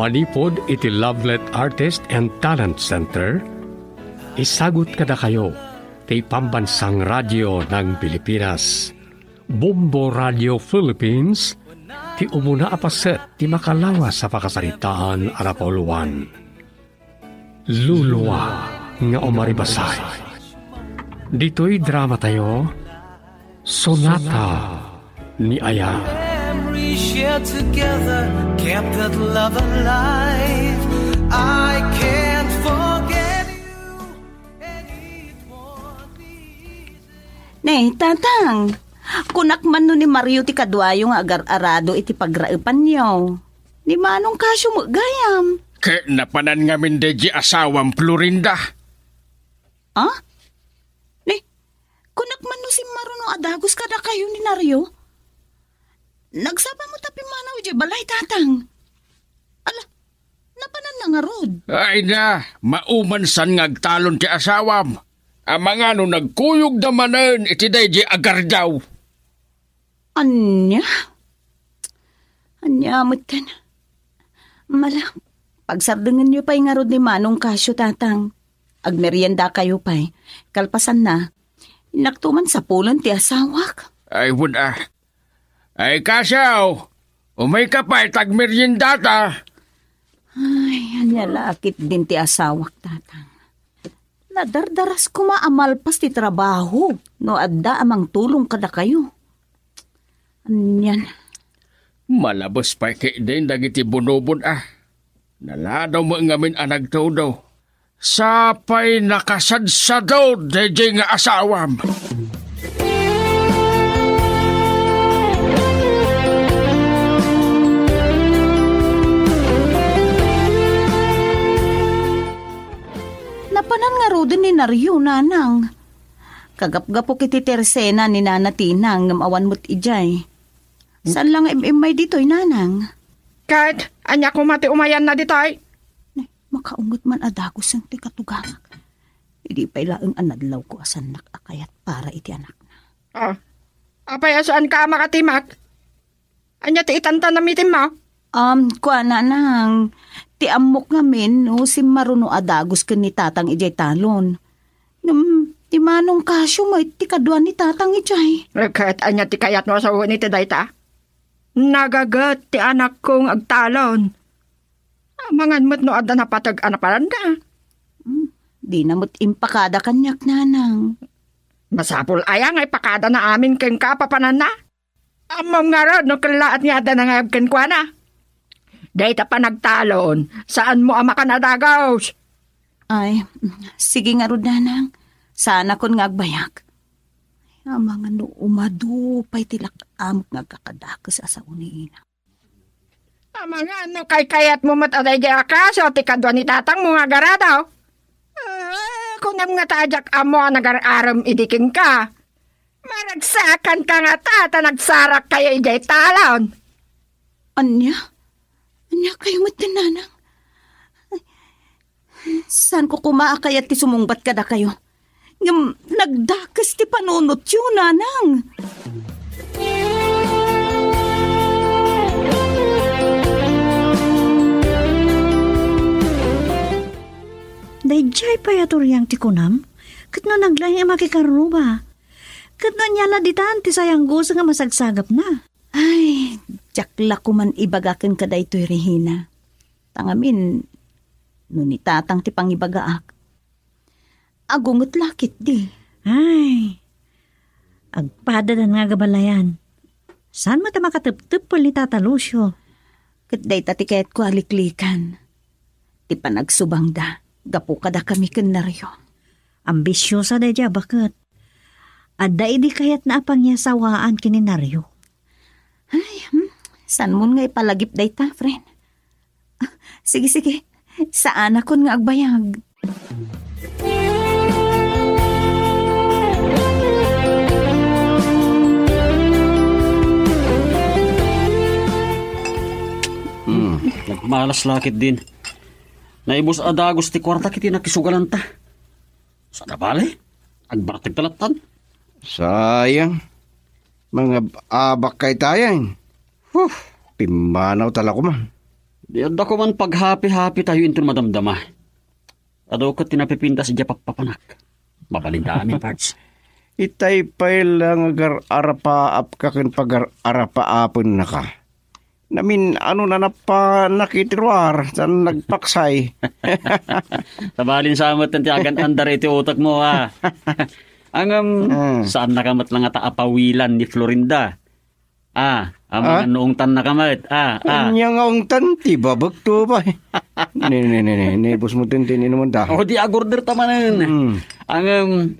Manipod iti Lovelet Artist and Talent Center, isagot kada kayo ti pambansang radyo ng Pilipinas. Bombo Radio Philippines, ti umuna apaset ti makalawas sa pakasaritaan arapoluan. Luluwa nga umaribasay. Dito'y drama tayo, Sonata ni Aya. Shared together, kept that love alive. I can't forget you, and it won't be easy. Nay, tatang, kunak man no ni Mario ti kadwayo nga agar-arado iti pagraipan niyo. Di manong kasyo mo gayam. Kaya napanan nga min deji asawang Florinda. Ah? Ni, kunak man no si Maruno adagos kada kayo ni Mario? Nagsaba mo tapi manaw di balay, tatang. Ala, napanan na nga rod. Ay na, maumansan ngagtalon ti asawam. Amang ano nagkuyog damanan iti deji agardaw. Anya? Anya, mutan. Mala, pagsardengan niyo pa'y nga rod ni Manong Kasyo, tatang. Agmerienda kayo pa'y. Kalpasan na. Inaktuman sa pulan ti asawak. Ay wala. Ay kasaw, umay ka pa itagmeryendata. Ay, anya lakit din ti asawak, tatang. Nadardaras ko maamalpas ti trabaho. No adda amang tulong kada kayo. Anyan. Malabos pa kay din dagiti bunobon Naladaw mo ngamin anag daw. Sapay nakasadsadaw deje nga asawam. Napanan nga rodin ni Naryo, nanang. Kagapgapo kiti Tersena ni Nana Tinang ngamawan mo't ijay. Saan lang imay dito'y, nanang? Kahit, anya ko mati umayan na dito'y. Makaungot man adagos ang ti katugangak. Hindi pa ilaang anadlaw ko asan nakakayat para iti anak na. Apay asaan ka makatimak? Anya ti itanta na mitin mo? Kuha nanang. Ti amok ngamin, no, si Maruno adagos ka ni tatang ijay talon. Ti Manong Kasyo mo, ti kaduan ni tatang ijay. Kahit anya ti kayat mo sa uwan iti dayta. Nagagat ti anak kong agtalon. Amangan mo't no adda na patag anaparanda. Di na mo't impakada kanyak, nanang. Masapul ayang ay pakada na amin keng kapapanan na. Amam nga rod no kalaat niya adda na nga ken kwa na. Dahita pa nagtalon, saan mo ama ka nadagaws? Ay, sige nga rod, nanang. Sana kon nga agbayak. Ay, mga no umadupay tilak amok nga kakadakas sa uniina. Mga ano kay kayat mo mataday di akaso, ti kadwa ni tatang mo nga garadaw. Kung nga tajak amo nagar-aram idiking ka, maragsakan ka nga tata nagsarak kayo ijay talon. Anya? Anya kayo matinanang? Saan ko kumaakayat ti sumungbat kada kayo? Nagdakas ti panunot yun, nanang. Dayjay payaturyang ti kunam, kat no naglayang makikaruba. Kat no nyala ditaan ti sayang gusto nga masagsagap na. Ay, jakla ko man ibagakin ka da ito'y Regina. Tangamin, nuni tatang ti pangibagaak. Agungot lakit di. Ay, agpadadan nga gabalayan. Saan mo ta makatip-tipol ni Tata Lucio? Kat day tatikayat ko aliklikan. Ti panagsubang da, gapo kada kami kenaryo. Ambisyosa da dya bakit? Adda idi kayat na apangyasawaan kininaryo. Ay, saan mo nga ipalagip day ta, friend? Sige, saan ako nga agbayag? Nagmalas lakit din. Naibos adagos ti kwarta kiti nakisugalan ta. Sana bale? Agbartig talatan. Sayang. Mga abak kay tayan. Pimanaw tala ko man. Di adda ko man pag-happy-happy tayo into madamdama. Ado ko tinapipintas dya papapanak. Mabalin dami, parts. Itay pa'y lang agar-arapaap ka kin pag-arapaapon na ka. Namin ano na nakitirwar saan nagpaksay. Tabalin sa amat ng tiyagan andar iti utak mo, ha. Saan nakamat lang ata apawilan ni Florinda? Mga noong tan nakamat. Anya nga ang tanti, babagto ba? Ne, bus mo tintin naman da. O di agorder tamanan.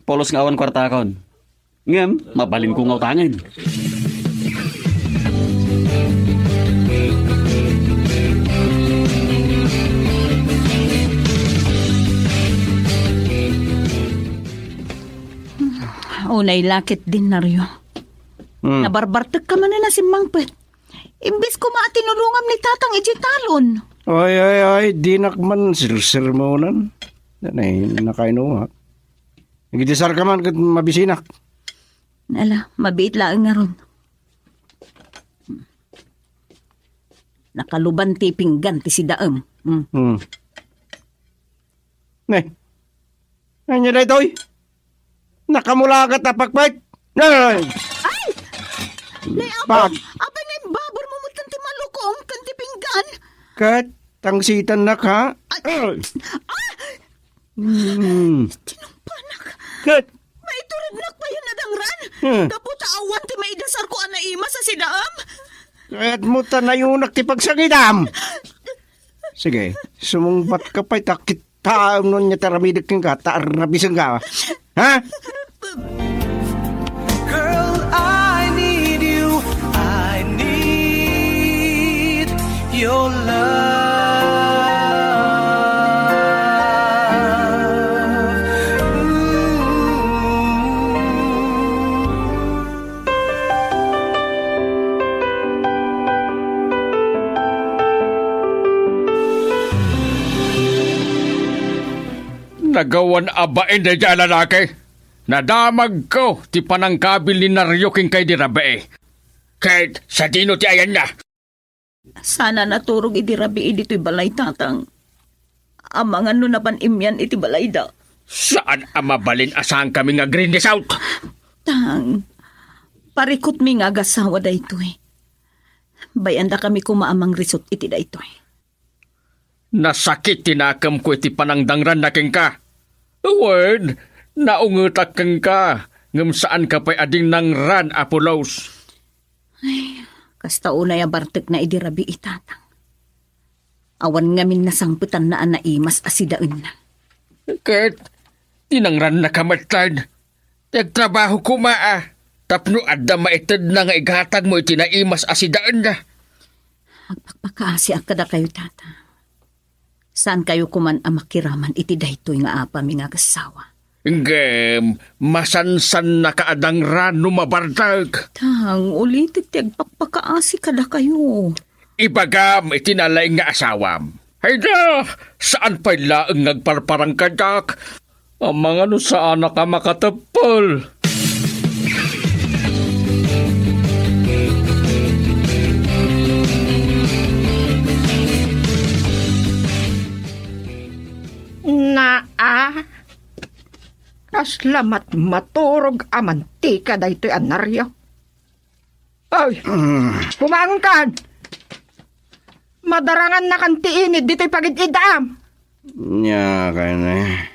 Polos nga awan kwarta kon. Ngam, mabalin ko nga utangan. Unay lakit din naryo. Nabarbartag ka man na si Mangpet. Imbis ko maatinulungam ni tatang ijitalon. Ay, di nakman sir mo nan. Nanay, nakainuha. Nagidisar ka man kat mabisinak. Nala, mabiit lang nga ron. Nakaluban ti pinggan ti si Daem. Nay, anya na ito'y? Nakamula ka tapakbait. Nay! Ay! Nay, Bakit? Abay nga yung babor mo mutan ti malukong kan ti pinggan. Kat, tangsitan na ka. Tinumpanak. Kat, Maituradnak pa yun nadangran. Kaputa awan ti maidasar ko ana ima sa si Daem. kaya't mo tanayunak ti pagsangidam. Sige, sumungbat ka pa'y takit taong nun niya taramidik ka, taarabisang ka. Ha? Girl, I need you. I need your love. Nagawan abain na dyan lalaki. Nadamag ko ti panangkabil ni Naryo king kay dirabe. Kahit sa dino ti ayan na. Sana naturog iti rabi dito'y balay tatang. Amangan no napan imyan iti balay da. Saan amabalin asang kami nga green out? Tang, parikot mi nga gasawa da ito'y. Bayanda kami kumaamang risot iti da ito'y. Nasakit tinakam ko iti panangdangran na king ka. Word, naungutak kang ka. Ngam saan ka pa'y ading nang ran, Apolos. Ay, kasta unay abartek na idirabi itatang. Awan ngamin nasangputan na anaimas asidaan na. Kahit tinangran na kamatlan. Nagtrabaho ko maa. Tapno adda maitid na nga igatag mo itinaimas asidaan na. Agpakpakaasi akada kayo tatang. Saan kayo kuman amakiraman iti daytoy nga apa mi nga kasawa? Ngem, masansan na kaadang rano mabartag. Tang, ulitit ti agpakpakaasi kada kayo. Ibagam itinalaing nga asawam. Hayda, saan pa'y laeng ngagparparang kadak? Ang mga no saan na ka makatapol. Kaslamat maturog amantika daytoy anaryo. Ay, kumangkan. Madarangan na kantiinid dito'y pagid-idam. Nya kayo na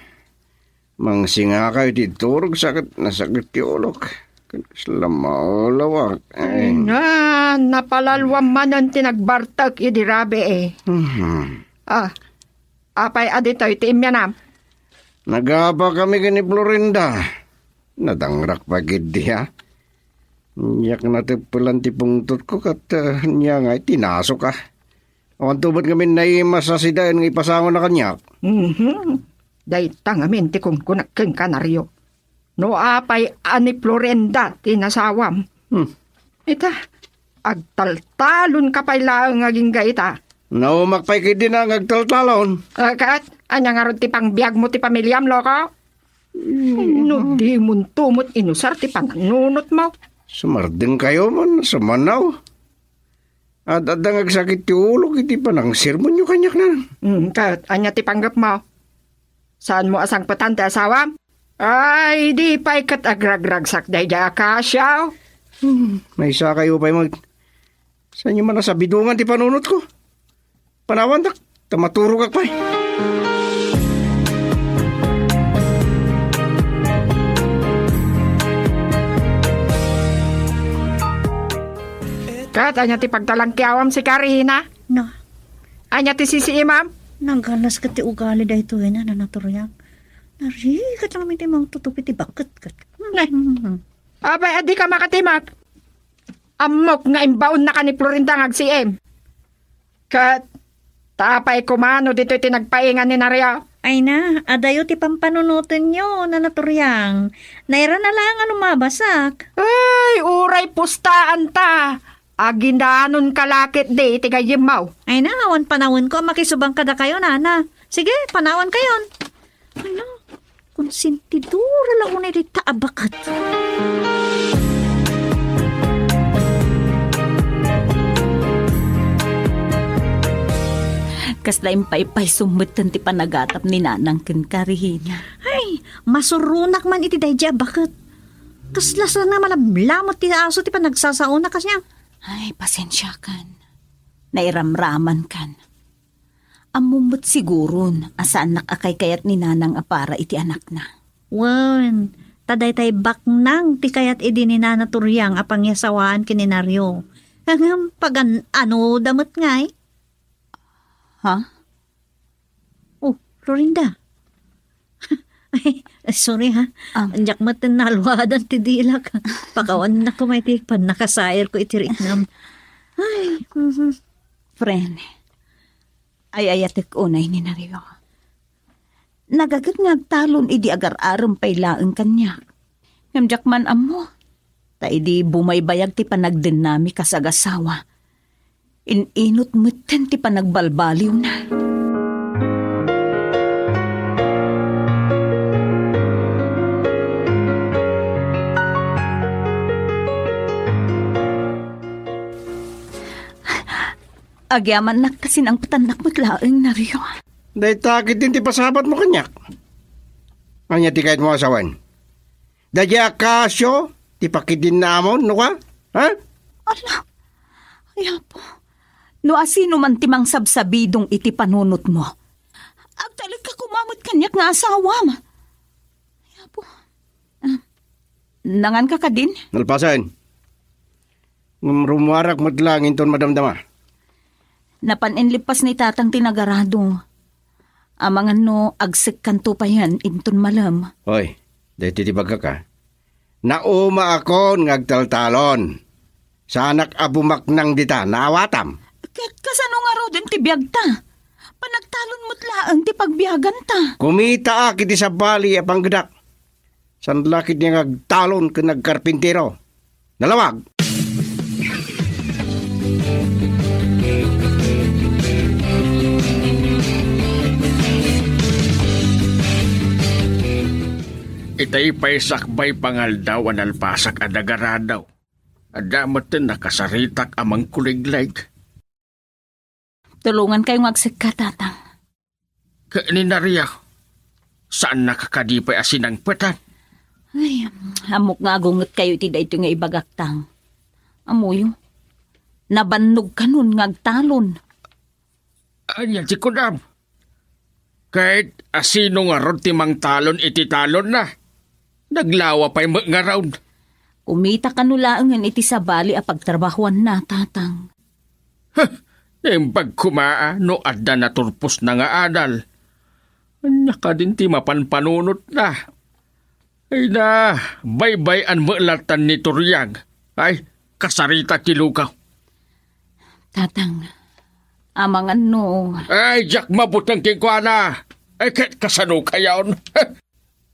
mangsinga kayo titurog sakit nasakit ti ulok. Slamaulawak. Napalalwam man ang tinagbartag idirabe eh. Apay adito'y tiimyanam. Nagaba kami kini Florinda. Nadangrak pagid diya. Niyak na tipulan ti pungtot ko kat niya nga tinaso ka. Awan tubad kami naimas sa sidayan nga ipasangon na kanyak. Dayta nga minti kong kunaking kanaryo. No apay ani Florinda tinasawam. Ita, agtaltalon ka pa'y laang aging gaita. Naumakpay kid din ang agtaltalon. Kat, anya nga ron ti pang biyag mo ti pamilyam, loko? No, di mun tumot inusar ti pananunot mo. Sumarding kayo man sa manaw. At adang agsakit ti ulo, iti pa ng sermon nyo kanyak na. Kat, anya ti panggap mo. Saan mo asang patan ti asawam? Ay, di pa ikat agragragsak day di akasyaw. May isa kayo pa mag... Saan nyo man nasabidungan ti panunot ko? Panawan tak, tamaturo ka pa. Kat, anya ti pagtalangkiawam si Karina? Na, Anya ti sisi imam? nanggalas ka ti ugali da ito na naturyang. Nari, kat lang may timang tutupi ti bakit kat. Abay, adi ka makatimak. Amok nga imbaon na ka ni Florinda ngag-CM. Kat, tapay kumano dito tinagpaingan ni Nario. Ay na, adayo ti pampanunutin nyo na naturyang. Naira na lang ang lumabasak. Ay, uray pustaan ta. Agindanon kalakit di, tiga yimaw. Ay na, awan panawin ko, makisubang kada kayo, nana. Sige, panawan kayon. Ay na, konsentidura lang unay di taabakat. Kasla impay-pay sumutan ti panagatap ni nanang ken Karina. Ay, masurunak man iti dayja, bakit? Kaslas na malablamot ti aso ti panagsasauna kasya. Ay, pasensya kan. Nairamraman kan. Amumot siguron asaan nakakay kayat ni nanang apara iti anak na. Wan, taday tay baknang ti kayat idi ni Nana Turyang apang yasawaan kininaryo. Hanggang pagan ano damot ngay. Ha? Oh, Florinda. Ay, sorry ha. Anjak matan nalwadan ti dilak. Pakawan na ko may tikpan. Nakasayar ko itirik nam. Ay, Friend, ay ayatek unay ni Nario. Nagagat ngagtalon idi agar-aram pay laeng kanya. Ngamjak man amo. Ta idi bumaybayag ti panagdinami kasagasawa. Inot mutten ti panagbalbaliw na. Agyaman na kasi ng patanak mo't laeng Nario. Dahil takit din ti pasabat mo kanyak. Anya ti kahit mo asawan. Dahil akasyo, ti pakidin namon, no ka? Ha? Ala, ay po. No asino man timang sabsabidong iti panunot mo. Agtalag ka kumamot kanyak nga asawam. Ay po. Nangan ka ka din? Nalpasan. Rumuarak mo't lang inton madamdama. Napaninlipas ni tatang tinagarado. Amangan no, agsik kanto pa yan, inton malam. Hoy, dahil titibag ka. Nauma ako ngagtaltalon. Sa anak abumak nang dita, naawatam. Kasano nga ro din tibiyag ta? Panagtalon mo't laang ti pagbiyagan ta. Kumita akit sa bali apang gadak. San lakit niya ngagtalon ka nagkarpintero. Nalawag. Itay pa'y sakbay pangal daw ang alpasak adagaradaw. Adamot din nakasaritak amang kuliglayg. Tulungan kayong agsik ka, tatang. Kaninarya, saan nakakadipay asin ang petan? Ay, amok nga agungot kayo iti da ito nga ibagaktang. Amoyo, nabannog ka nun ngagtalon. Anya, si Kudam. Kahit asino nga ron timang talon iti talon na. Naglawa pa'y nga round. Kumita ka nulaangan iti sa bali a pagtrabahuan na, tatang. Yung pagkumaa no adda na turpos na nga adal. Anya ka din ti mapanpanunot na. Ay na, baybay ang maalatan ni Turyang. Ay, kasarita ti Lukaw. Tatang, amangan no. Ay, Jack, mabutang kikwana. Ay, kahit kasano kayaon.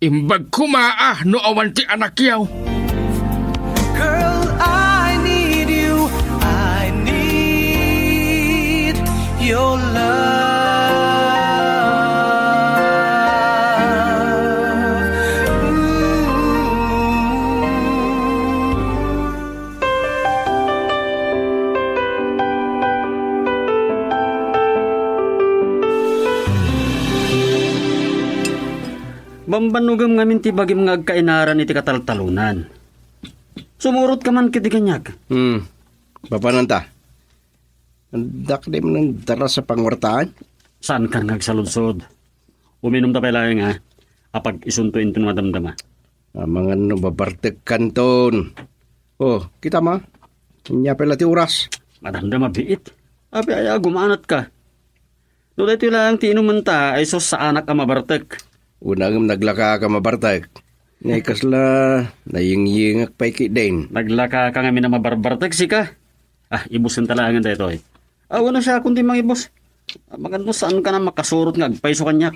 Imbag kumaa no awan ti anak yaw. Girl, I need you. I need your love. Ooh. Bambanugam ngamin ti bagim nga agkainaran iti kataltalunan. Sumurot ka man kiti kanyag. Papananta. Andak di mo nang dara sa pangwartaan? Saan ka nagsaludsod? Uminom ta pala nga. Apag isuntuin ito madamdama. Mga no babartek kanton. Oh, kita ma. Nya pala ti oras. Madamdama biit. Abi ay gumanat ka. No dito lang ti inuman ta ay sos sa anak ka mabartek. Unang naglaka ka mabartek. Ngay kasla nayingyingak pa ikidin. Naglaka ka nga na mabarbartek si ka. Ibusin talangan dito eh. Wala siya kundi mga ibos. Maganda saan ka na makasurot nga agpaiso kanyak.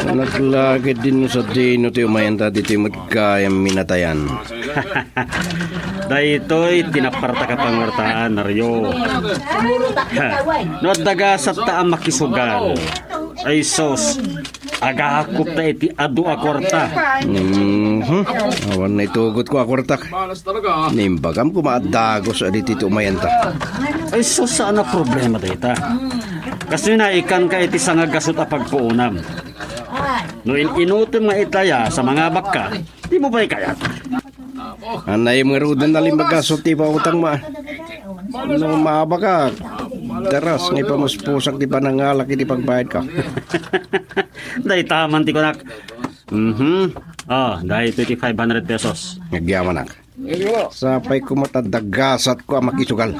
Naglagid din sa dino ti umayan ta dito magkayang minatayan. Daytoy tinaparta ka pangwartaan, Naryo. No dagasat ta ang makisugal. Ay sos, agahakop na iti adu akwarta. Awan na itugot ko akwarta. Nimbagam kumaadagos aditi ti umayan ta. Ay sos, saan na problema dayta? Kasi na ikan ka iti sangagasot a pagpuunam. No inutom nga itaya sa mga bakka, di mo ba'y kayat? Anay mga rudan na limbagasot ti pa utang ma. Nung maaba ka, daras ngay pa muspusak di pa nangalak iti pagbayad ka. Dahi taman ti ko nak. Dahi 500 pesos. Nagyaman nak. Sapay ko matadagasat ko ang makisugal.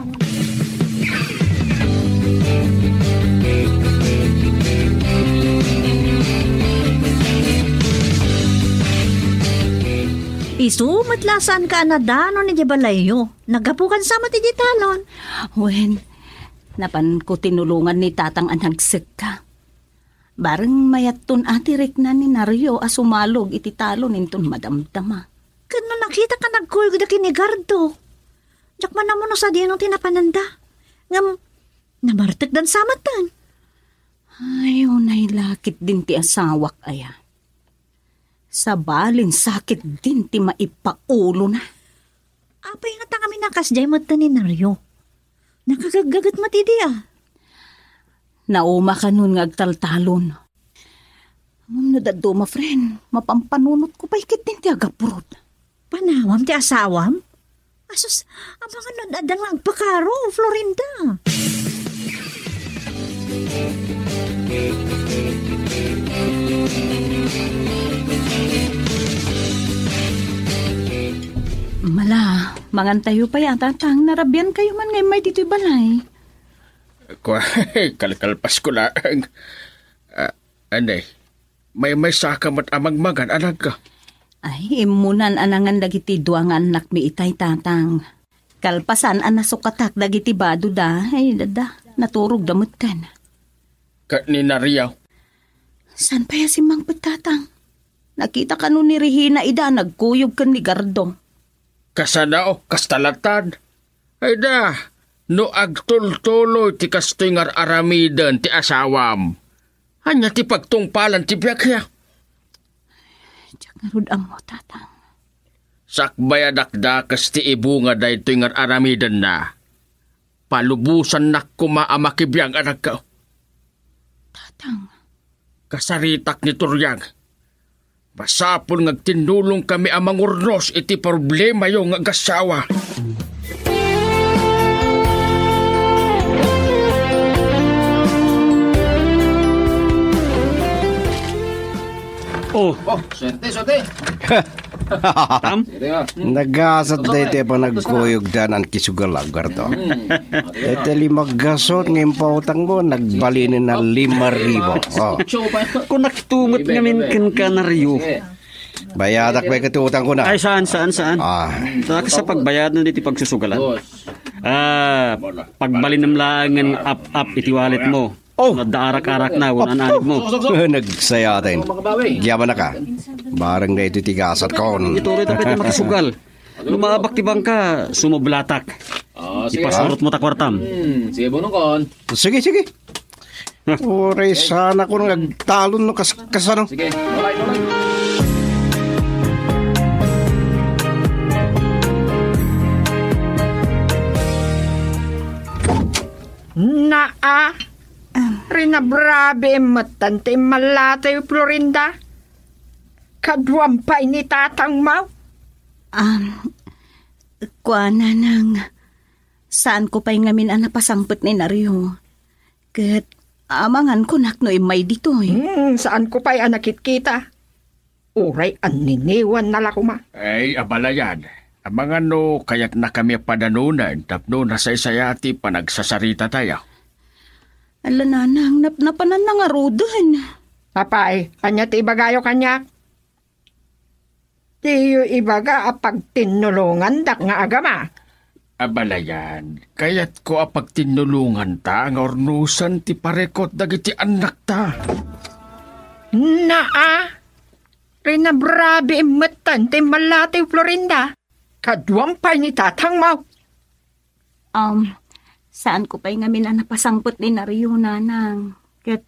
Isu, matlasan ka na dano ni Jabalayo. Nagapukan sama ti Jitalon. Wen, napan ko tinulungan ni tatang anagsik ka. Bareng mayatton atirik na ni Naryo asumalog iti talon inton madamdama. Kano nakita ka nagkulg da kinigardo. Diyak man naman no sa diyan tinapananda. Ngam, namartek dan samatan. Ayaw na'y lakit din ti asawak aya. Sa balin sakit din ti maipaulo na. Apay nga ta kami nakasjay mo ni Naryo. Nakagagagat mati diya. Nauma ka nun nga agtaltalon. Nadado ma friend, mapampanunot ko pa ikit din ti agapurod. Panawam ti asawam? Asus, ang mga nadadan lang pakaro, Florinda. Mala, mangantayo pa yata tang narabyan kayo man ngay may dito'y balay. Kalkalpas ko lang. Anay, may sakamat amagmagan, anak ka. Ay, imunan anangan dagiti duangan anak mi itay tatang. Kalpasan anasukatak dagiti bado da. Ay, dada, naturog damot kan. Ni Nariyaw. San pa si Mang Petatang? Nakita ka nun ni Regina ida, nagkuyog kan ni Gardong. Kasana kastalatan. Ay da, no agtultuloy ti kastingar aramidan ti asawam. Hanya ti pagtungpalan ti biyakya. Diyak nga rod amo, tatang. Sakbaya dakdakas ti ibunga da ito nga aramidan na. Palubusan na kumaamakibiyang anak ka. Tatang. Kasaritak ni Turyang. Basapon ngagtinulong kami amang urnos iti problema yung agasawa. Swerte. Tam? Nagasat da iti pa nagkuyog dan ang kisugalag garto. Ito limaggasot ngayon pa utang mo, nagbalinin na 5,000. Kung nakitumot ngamin ka Naryo. Bayadak ba iti utang ko na? Ay, saan? Saka sa pagbayad na dito pagsusugalan. Pagbalin ng langan up iti wallet mo. Nadaarak-arak na, wanan mo. Nagsayatin. Giyaman na ka. Barang na ito tigasat kon. Ito rin tapos makisugal. Lumabak tibang ka, sumublatak. Ipasurot mo takwartam. Sige, bunong kon. Sige. Oray, sana ko nagtalon no kasano. Sige, bye-bye. Naa, rinabrabe matan ti malatay Florinda. Kadwampay ni tatang mo. Kuha na nang saan ko pa'y ngamin ang napasangpot ni Naryo. Kat amangan ko nakno imay dito eh. Saan ko pa'y anakit kita? Uray ang niniwan na lakuma. Ay, abala yan. Amang ano, kaya't na kami padanunan, tapno na sa isayati pa nagsasarita tayo. Ala nanang, napnapanan na nga rodan. Papay, anya ti ibagayo kanyak? Tiyo ibaga apag tinulungan dak nga agama. Abala yan. Kaya't ko apag tinulungan ta, ang ornusan ti parekot dagiti anak ta. Naa, rinabrabe imatan ti malati Florinda. Kadwampay ni tatang mo. Saan ko pa'y ngamin ang napasangpot ni Naryo nanang. Kat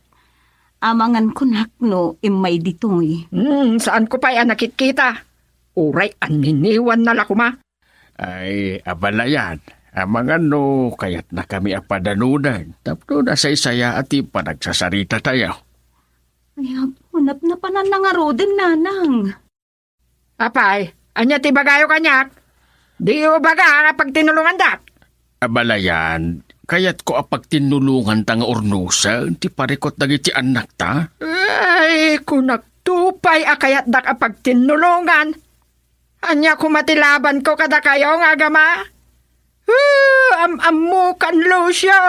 amangan ko nakno imay dito eh. Saan ko pa'y anakit kita? Uray ang niniwan na lakuma. Ay, abala yan. Amang ano, kaya't na kami apadanunan. Tapno na sa isaya at pa nagsasarita tayo. Ay, hapunap na panan na nga rodan nanang. Apay, anya ti bagayo kanyak? Di o baga kapag tinulungan dak? Abala yan. Kaya't ko apag tinulungan ta nga ornusa, ti parekot dagiti anak ta. Ay, kung nagtupay akayat dak apag tinulungan. Anya kumatilaban ko kada kayo nga agama? Amukan Lucio.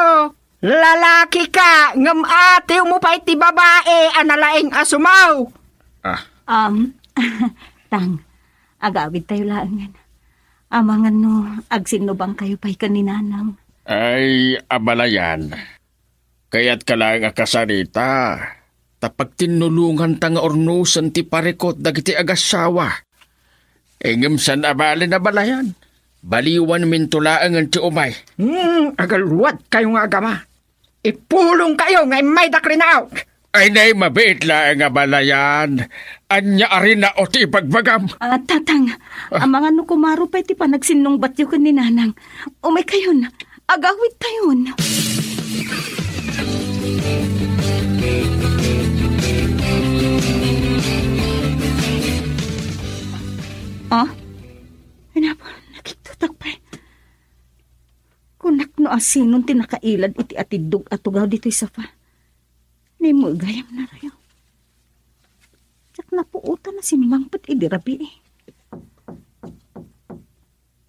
Lalaki ka, ngam ate mo pa iti babae, analaing asumaw. Tang, agawid tayo langan. Amangan no, agsinubang kayo pa'y kaninanang. Ay, abala yan. Kaya't ka lang akasarita. Tapag tinulungan ta nga ornusan ti parekot dagiti agasawa. Engem san abalin na balayan. Baliwan mintulaang ang ti umay. Agalwad kayo nga agama. Ipulong kayo nga may dakrinaw. Ay nay, mabait lang nga balayan. Anya arin na o ti ipagbagam. Tatang, ang mga nukumaro pa iti panagsinong batyo ka ni nanang. Umay kayon, agawid tayon. Nakitutak pa. Kunak no asinon tinakailad iti atidog atugaw dito isa pa. Ni mo gayam na rayo. Tsak napuutan na si Mangpat idirabi eh.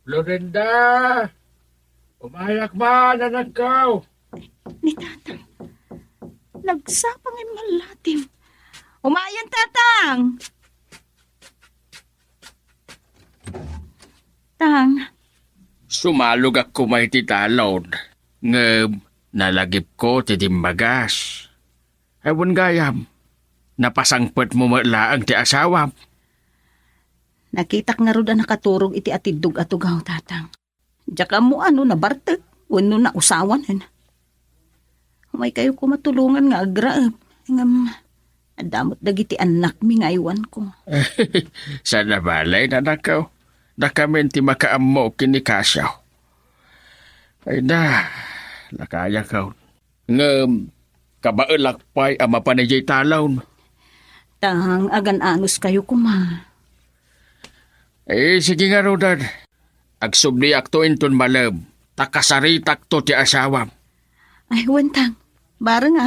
Florinda! Umayak ba na nagkaw? Ni tatang. Nagsapang ay malatim. Umayan tatang! Tang. Sumalog ako may titalon. Nalagip ko ti dimbagas. Ewan gayam. Napasangpet mo malaang ti asawam. Nakitak nga ro da nakaturog iti atidog atugaw tatang. Diyak mo nabartek. Wano na usawan. May kayo ko matulungan nga agraab. Adamot dagiti anak mi nga iwan ko. Sana balay na nakaw. Na kami ti makaamo kinikasyaw. Ay na, nakaya ka. Kabaelak pa'y ama panayay talaw. Tang agan-anos kayo kuma. Sige nga Rodad. Agsubliak to inton malab. Takasaritak to ti asawam. Ay wentang, barang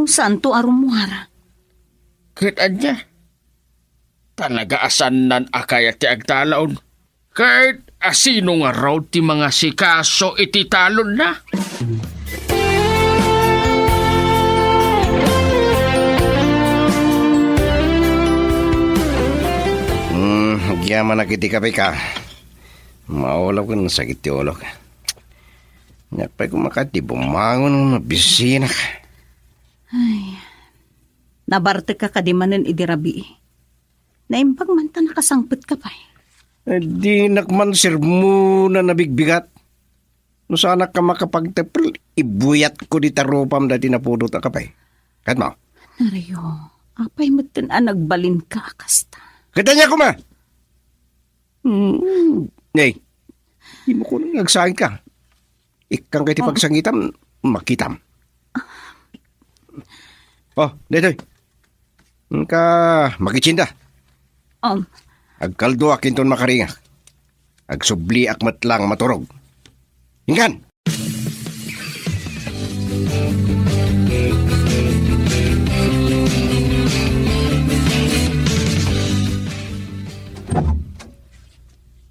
santo arumuara. Kitaan niya. Talaga asanan akayat ti agtalaon. Kahit asino nga raw ti mga sikaso iti talon na. Yaman na kiti kape ka. Maulaw ko ng sakit ti ulo ka. Napay kumakati bumangon ng bisina ka. Ay, nabarte ka kadimanan idirabi. Naimbag man ta nakasangpit ka pa eh. Di nakman sir muna nabigbigat. No sana ka makapagtepel, ibuyat ko di tarupam dati na pudot ka pa eh. Kat mo? Naryo, apay mo nagbalin ka akasta. Kita niya ko ma! Nay, di mo ko nang nagsangit ka. Ikang kayo pagsangitan, makitam. Oh, dito. Ka makitsinda. Agkaldo akin ton makaringa. Agsubli akmat lang maturog. Hinggan!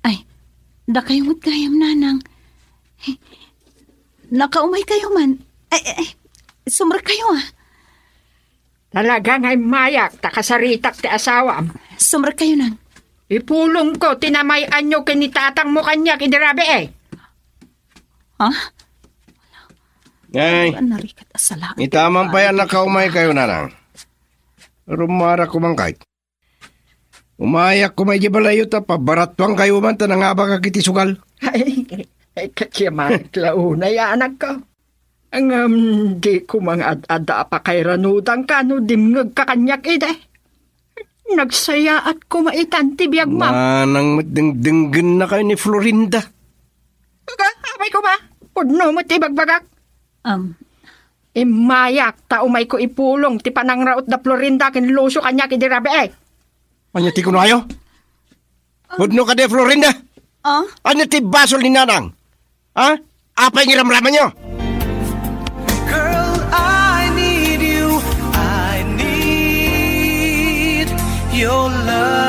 Ay, da kayong gayam nanang. Nakaumay kayo man. Ay, sumra kayo Talaga nga'y mayak, takasaritak ti asawam. Sumra kayo nang. Ipulong ko, tinamayan nyo kinitatang mo kanya, kidirabe Ha? Ay, Narikat asala. itaman pa yan nakaumay kayo nanang. Rumara ko man kahit. Umayak ko may gibalayot pabaratwang kayo man tanangaba ka kiti sugal. Ay, kakiyaman, launa ya anak ko. Ang di ko mga ad-ada pa kay ranudang ka, no dimngag ka kanyak Nagsaya at kumaitan tibiyag ma. Manang madengdenggen na kayo ni Florinda. Abay ko ba? Pudno mo tibagbagak. Mayak, taumay ko ipulong, ti panang raot da Florinda, kinluso kanya kidirabe Anya ti kuno ayo? Pudno ka de Florinda? Anya ti basol ni nanang? Apa yung iramraman nyo? Girl, I need you. I need your love.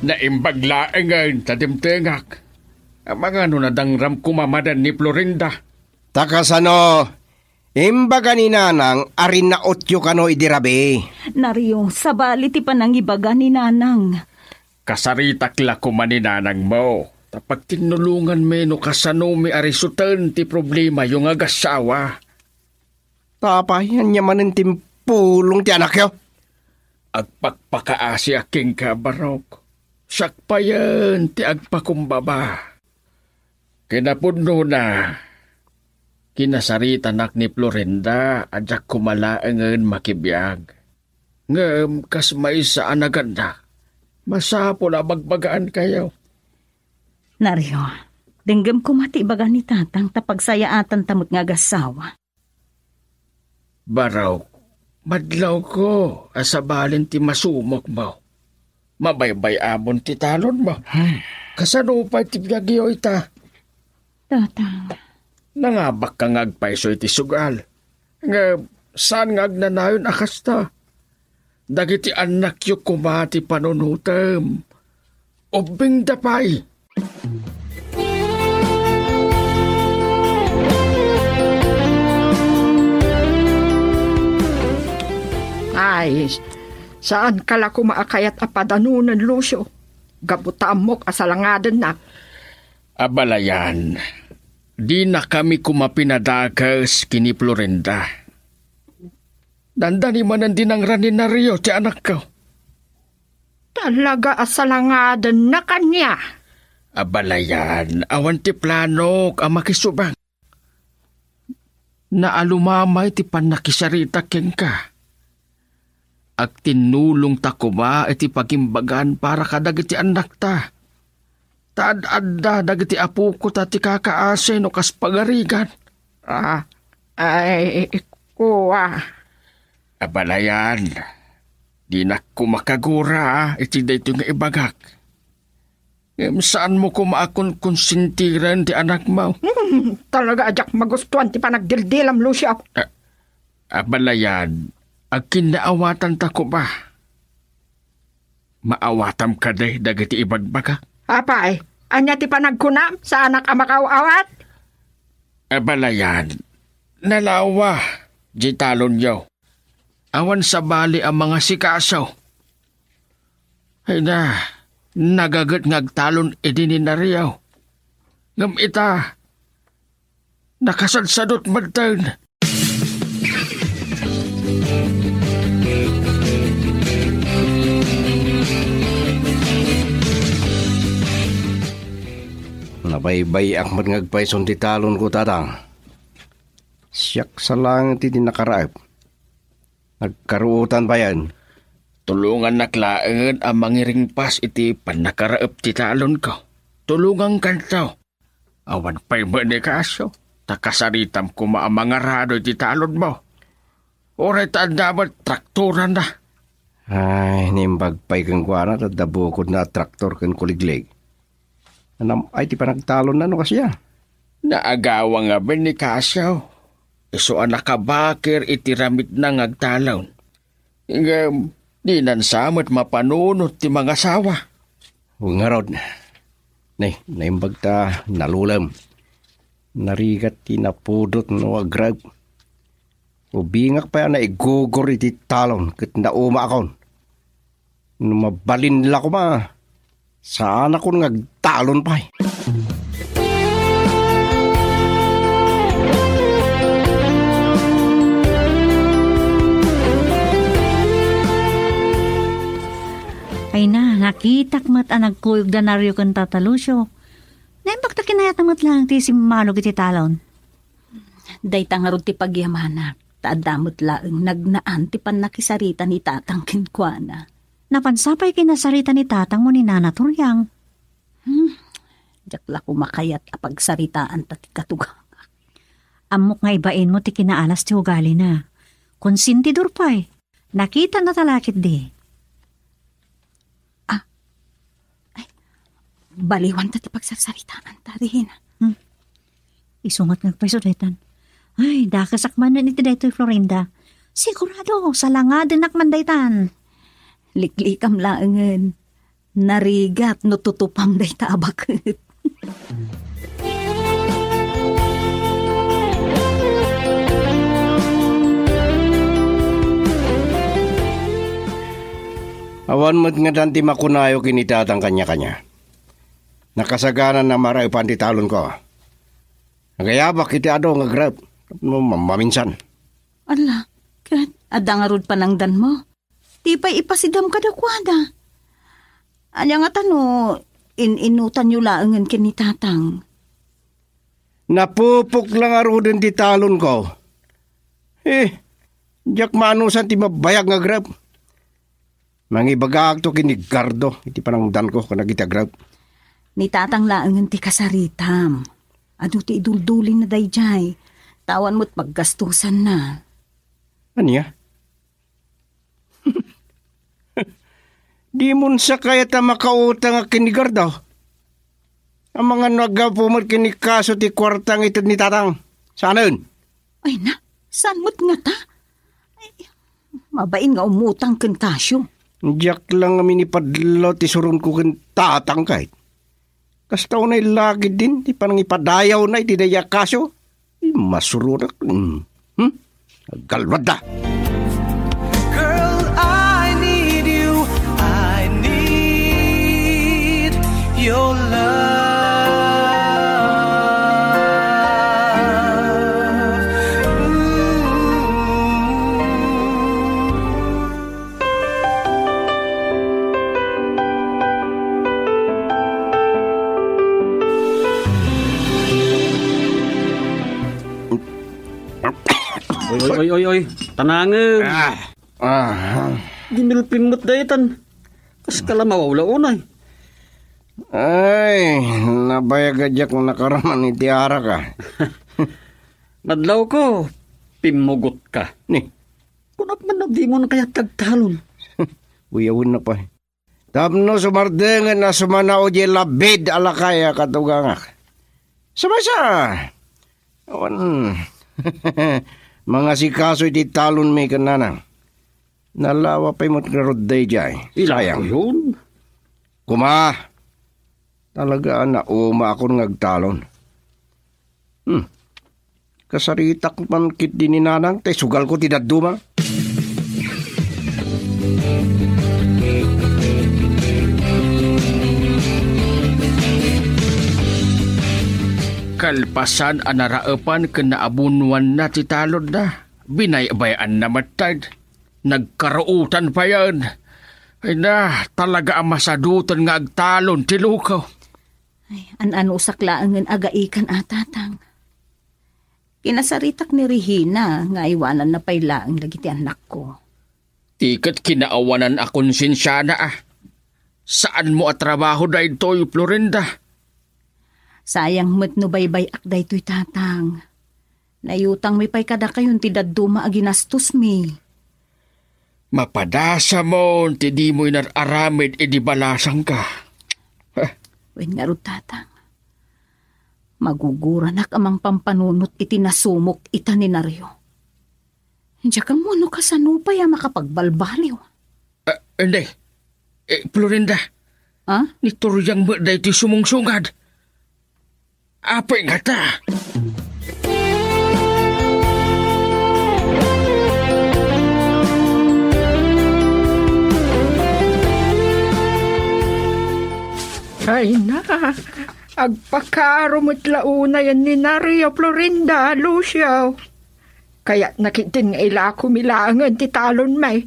Naimbaglaengan tatimtengak. Ang mga nadangram kumamadan ni Florinda. Takasano, imbaga ni nanang arin na otyo kano idirabe. Nariyo, sabali ti panangibaga ni nanang. Kasaritak la kumaninanang mo. Tapag tinulungan no kasano mi arisutan ti problema yung agasawa. Tapayan niya manin timpulong ti anak yo. Agpakpakaasi aking kabarok. Sakpayan ti agpakumbaba. Kinapudno na. Kinasarita nak ni Florinda adyak kumalaangan makibiyag. Ngam kas may sa anagan na. Masapo na magbagaan kayo. Naryo, denggam ko mati baga ni tatang tapagsayaatan tamot nga gasawa. Baraw, madlaw ko asabalin ti masumok mo. Mabaybay amon ti talon mo. Kasano pa ti biyagyo ita? Tatang. Nangabak ka ngagpaiso iti sugal. Nga saan ngagnanayon akasta? Dagiti anak yu kumati panunutem. Ubing dapay. Ay, saan kala ko maakayat apadanunan, Lucio? Gabutamok asalangadan na. Abalayan, di na kami kumapinadagas kini Florinda. Dandani manan din ang ranin na Rio, ti anak ko. Talaga asalangadan na kanya. Abalayan, awan ti planok ang makisubang. Naalumamay ti panakisarita ken ka. Ag tinulong ta kuma iti pagimbagan para kadagiti anak ta. Taad-adda dagiti apu ko ta ti kakaase no kas pagarigan. Kuwa. Abalayan, di na ko makagura iti dayto nga ibagak. Saan mo ko maakon konsintiran ti anak mo? Talaga ajak magustuhan ti panagdildilam, Lucio. Abalayan, ag kinaawatan ta ko ba? Maawatam ka day dagiti ibagbaga? Apay, anya ti panagkunam sa anak amakaw-awat? Abalayan, nalawa, di talon yaw. Awan sa bali ang mga sikasaw. Ay na, nagagat ngagtalon edinin na riyaw. Ngam ita, nakasadsadot magtan. Nabaybay akmat ngagpayson ti talon ko, tatang. Siyak sa langit iti nakaraip. Nagkaruutan pa yan. Tulungan naklaen ang mangiringpas iti panakaraep ti talon ko. Tulungan kantaw. Awan pa'y ni kaso. Takasaritam ko maamangarado iti talon mo. Oray taan dapat traktoran na. Ay, nimbagpay kang kuwana at dabukod na traktor kang kuliglig. Anam, ay ti panagtalon na no kasya. Naagawa nga ba ni kaso. Iso ang nakabakir iti ramit na ngagtalaw. Di nansamot mapanunot ti mga sawa. Huwag nga rod. Naimbag ta nalulam. Narigat ti napudot no agrag. Ubingak pa yan na igugor iti talon kat nauma akon. Mabalin nila ko ma. Saan ako ngagtalon pa. Ay na, nakitak mat ang nagkuyog danaryo kan tatalusyo. Naimbag ta kinayat namat lang ti simalog iti talon. Day tangarod ti pagyamana. Taadamot laeng nagnaan ti panakisarita ni tatang kinkwana. Napansapay kinasarita ni tatang mo ni Nana Turyang. Diyak la kumakayat apagsaritaan ta ti katugang. Amok nga ibain mo ti kinaalas ti ugali na. Konsintidor pa'y. Nakita na talakit di. Baliwan ta ti pagsarsaritaan ta rin. Isungat nagpaisodetan. Ay, dakasakman na iti daytoy Florinda. Sigurado, salanga din nakman daytan. Liklikam laengen. Narigat no tutupam dayta abakit. Awan mo't nga danti makunayo kinitatang kanya-kanya. Nakasaganan na maraipan ti talon ko. Nagayabak iti ado nga grab. Maminsan. Ala, kat adangarod panangdan mo. Di pa'y ipasidam kadakwada. Anya nga tano, inutan nyo laangan kinitatang. Napupok lang arodin ti talon ko. Diyak manusan ti mabayag nga grab. Mangibagag to kinigardo. Iti panangdan ko kanagita grab. Ni tatang laangan ti kasaritam. Ado ti iduldulin na dayjay. Tawan mo't paggastusan na. Anya? Di mo sa kaya ta makautang ang kinigardo. Ang mga nagapumot kinikaso ti kwartang ito ni tatang. Saan yun? Ay na, saan mo't nga ta? Ay, mabain nga umutang ken kasyo. Diyak lang kami ni padlaw ti surun ko ken tatang kahit. Kastaw na'y lagi din, di pa nang ipadayaw na iti daya kasyo. Masururak. Galwad da. Girl, I need you. I need your love. Oy, tanangan. Ginilpimot dahitan. Kas kala mawawala unay. Ay, nabayagajak mo nakaraman ni Tiara ka. Madlaw ko, pimugot ka. Ni? Kunak man na di mo na kaya tagtalon. Uyawin na pa. Tapno sumardengan na sumanao di labid alakaya katugangak. Sabasa. Awan. Mga sikaso iti talon may kananang. Nalawa pa'y mo't ngaroday jay. Sayang. Yun? Kuma. Talaga na uma ako ngagtalon. Kasaritak man kit din ni nanang. Tay sugal ko tinaduma. Kalpasan anaraapan kanaabunuan na ti talon na. Binaybayan na matad. Nagkarautan pa yan. Ay na, talaga ang masadutan nga agtalon ti lukaw. Ay, an-ano saklaangan agaikan atatang. Kinasaritak ni Regina nga iwanan na pailaang lagi ti anak ko. Tikat kinaawanan akong sinsyana Saan mo at trabaho daytoy, Florinda? Sayang met no baybay ak daytoy tatang. Nayutang mi pay kada kayon ti dadduma a ginastos mi. Mapadasa mo, ti di mo'y nararamid edi balasang ka. Wen nga rod tatang. Maguguranak amang pampanunot iti nasumok ita ni Naryo. Diya ka mo ka sa nupay makapagbalbaliw. Hindi. Florinda. Ha? Nituryang mo dahi ti sumungsungad. Apay nga ta. Ay na, agpakaarumot launa yan ni Nario, Florinda, Lucio. Kaya nakitin nga ila kumilangan ti talon may.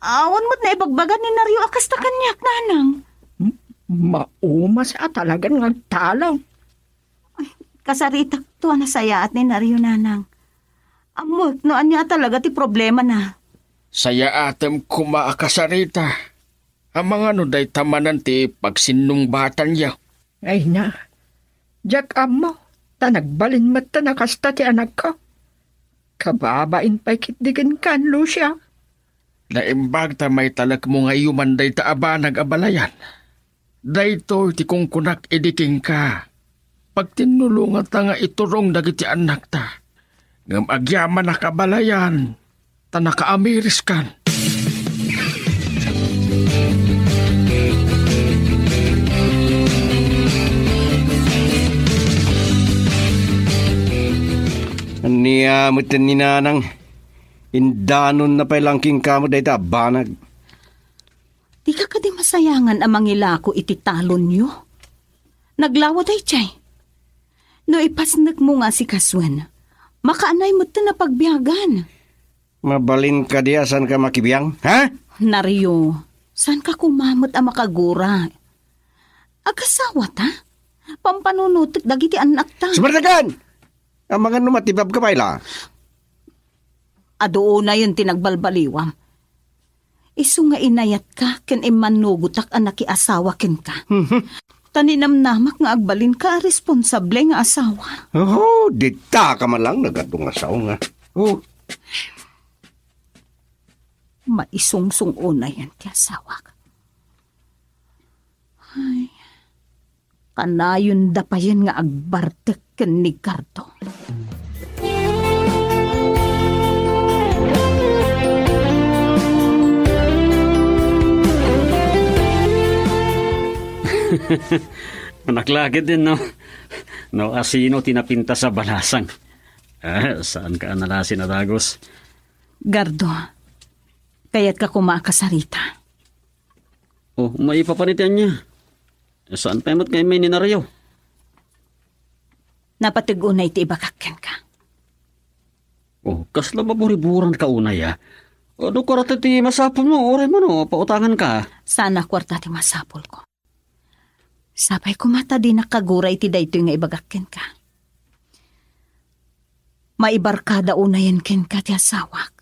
Awan mo't na ibagbagan ni Naryo akas ta kanyak, nanang. Maumas talagang nagtalaw. Kasaritak to na saya at ni Naryo, nanang. Amot, noan niya talaga ti problema na. Saya atem kumaakasarita. Ang mga day tamanan ti pagsinumbatan yaw. Ay na, Jack amo, tanagbalin mat nakasta ti anak ko. Kababain pa'y kitdigin kan, Lucia. Naimbag ta may talag mo nga yuman day taaba nag-abalayan. Dayto ti kung kunak idiking ka. Pag tinulungan ta nga iturong dagiti anak ta. Ngam agyaman na kabalayan. Ta naka-amiris kan. Niyamutin ni nanang. Indanon na pailangking kamo dahi banag. Di ka di masayangan amang ilako iti talon nyo. Naglawa day chay. No ipasnak mo nga si Kaswen. Makaanay mo na pagbiyagan. Mabalin ka di asan ka makibiyang, ha? Naryo, saan ka kumamot ang makagura? Agasawa ta? Pampanunutik dagiti anak ta. Sumardagan! Ang mga numatibab ka paila. Adoon na yun tinagbalbaliwam. Isu nga inayat ka, ken imanugutak anak asawa ken ka. Taninamnamak nga agbalin ka, responsable nga asawa. Oh, dita ka man lang nagatong asawa nga. Oh. Maisungsung una yan ti asawa ka. Ay, kanayon da pa yan nga agbartek ken ni Cardo. Naklagid din, no? No, asino tinapinta sa balasang. Saan ka analasin na dagos? Gardo, kaya't ka kumakasarita. Oh, may ipapanitan niya. Saan pa imot kay may ninaryo? Napatigunay ti ibakakken ka. Oh, kasla baburiburan ka unay, O, do karata ti masapol mo, oray mo, no? Pautangan ka. Sana kwarta ti masapol ko. Sabay kumata di nakaguray ti dayto nga ibagakken ka. Maibarkada unayan ken ka ti asawak.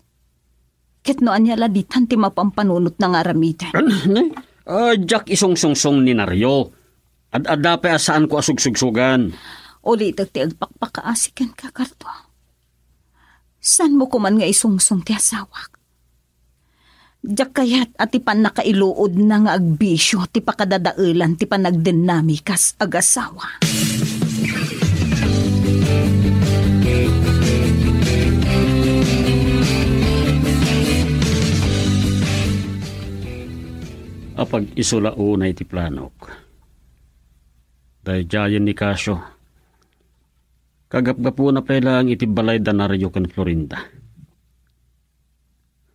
Ket noan niya laditan ti mapampanunot ng aramitan. Jack isong-song ni Naryo. Ad-ada pa saan ko asugsugsugan. Ulitag ti agpakpakaasikan ka, Cardo. San mo kuman nga isungsong ti asawak? Diyak kayat at ipan nakailuod na nga agbisyo ti pakadadailan ti panagdinamikas ag-asawa. Apag isulaunay ti planok. Dahil jayan ni Casio. Kagap-gapo na pala ang itibalay danaryo kan Florinda.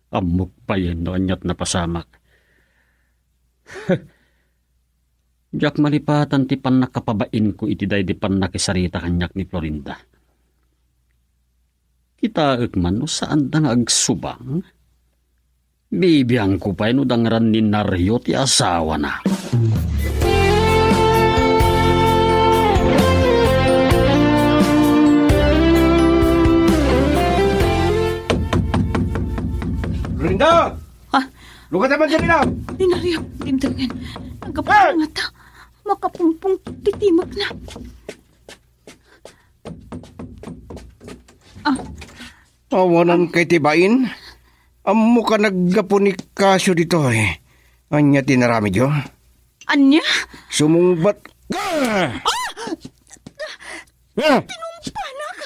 Amok pa yan no anyat na pasamak. Diyak malipatan ti panakapabain ko iti day di panakisarita kanyak ni Florinda. Kita agman no saan da nga agsubang? Bibiyang ko pa inudangran ni Naryo ti asawa na. Florinda! Ah, Lukat naman dyan na! ni Naryo, dimdangan. Nagkapulang nga ta. Makapumpong titimag na. Tawanan kay Tibain. Amo ka naggapunikasyo dito eh. Anya tinarami diyo. Anya? Sumungbat ka! Tinumpanak!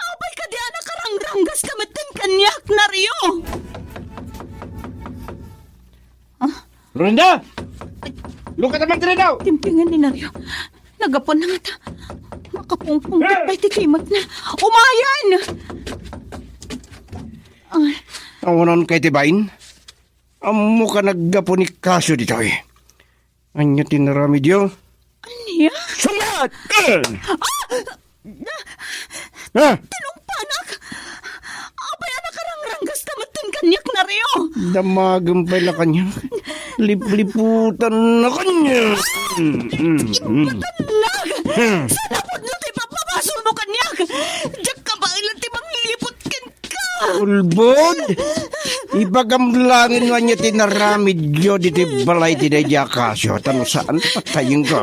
Abay ka di anak karangranggas ka matin kanyak, Naryo! Florinda! Lukat naman dyan daw! Timpingan ni Naryo. Nagapon na nga ta. Makapungpong pa'y titimag na. Umayan! Tawanan kay Tibain. Amo ka naggapunikasyo dito eh. Anya tinarami diyo. Anya? Sumat! Tinumpanak! Abay anak karangranggas ka matin kanyak, Naryo! Damagam pala kanya. Lipliputan na kanya. Lag! Sana po nyo tayo papapasol mo kanyak! Diyak ka ba ilan tibang liliputkin ka? Ulbod! Ipagamlangin nga niya tinarami diyo dito balay tinadya kasyo. Tano saan patayin ka?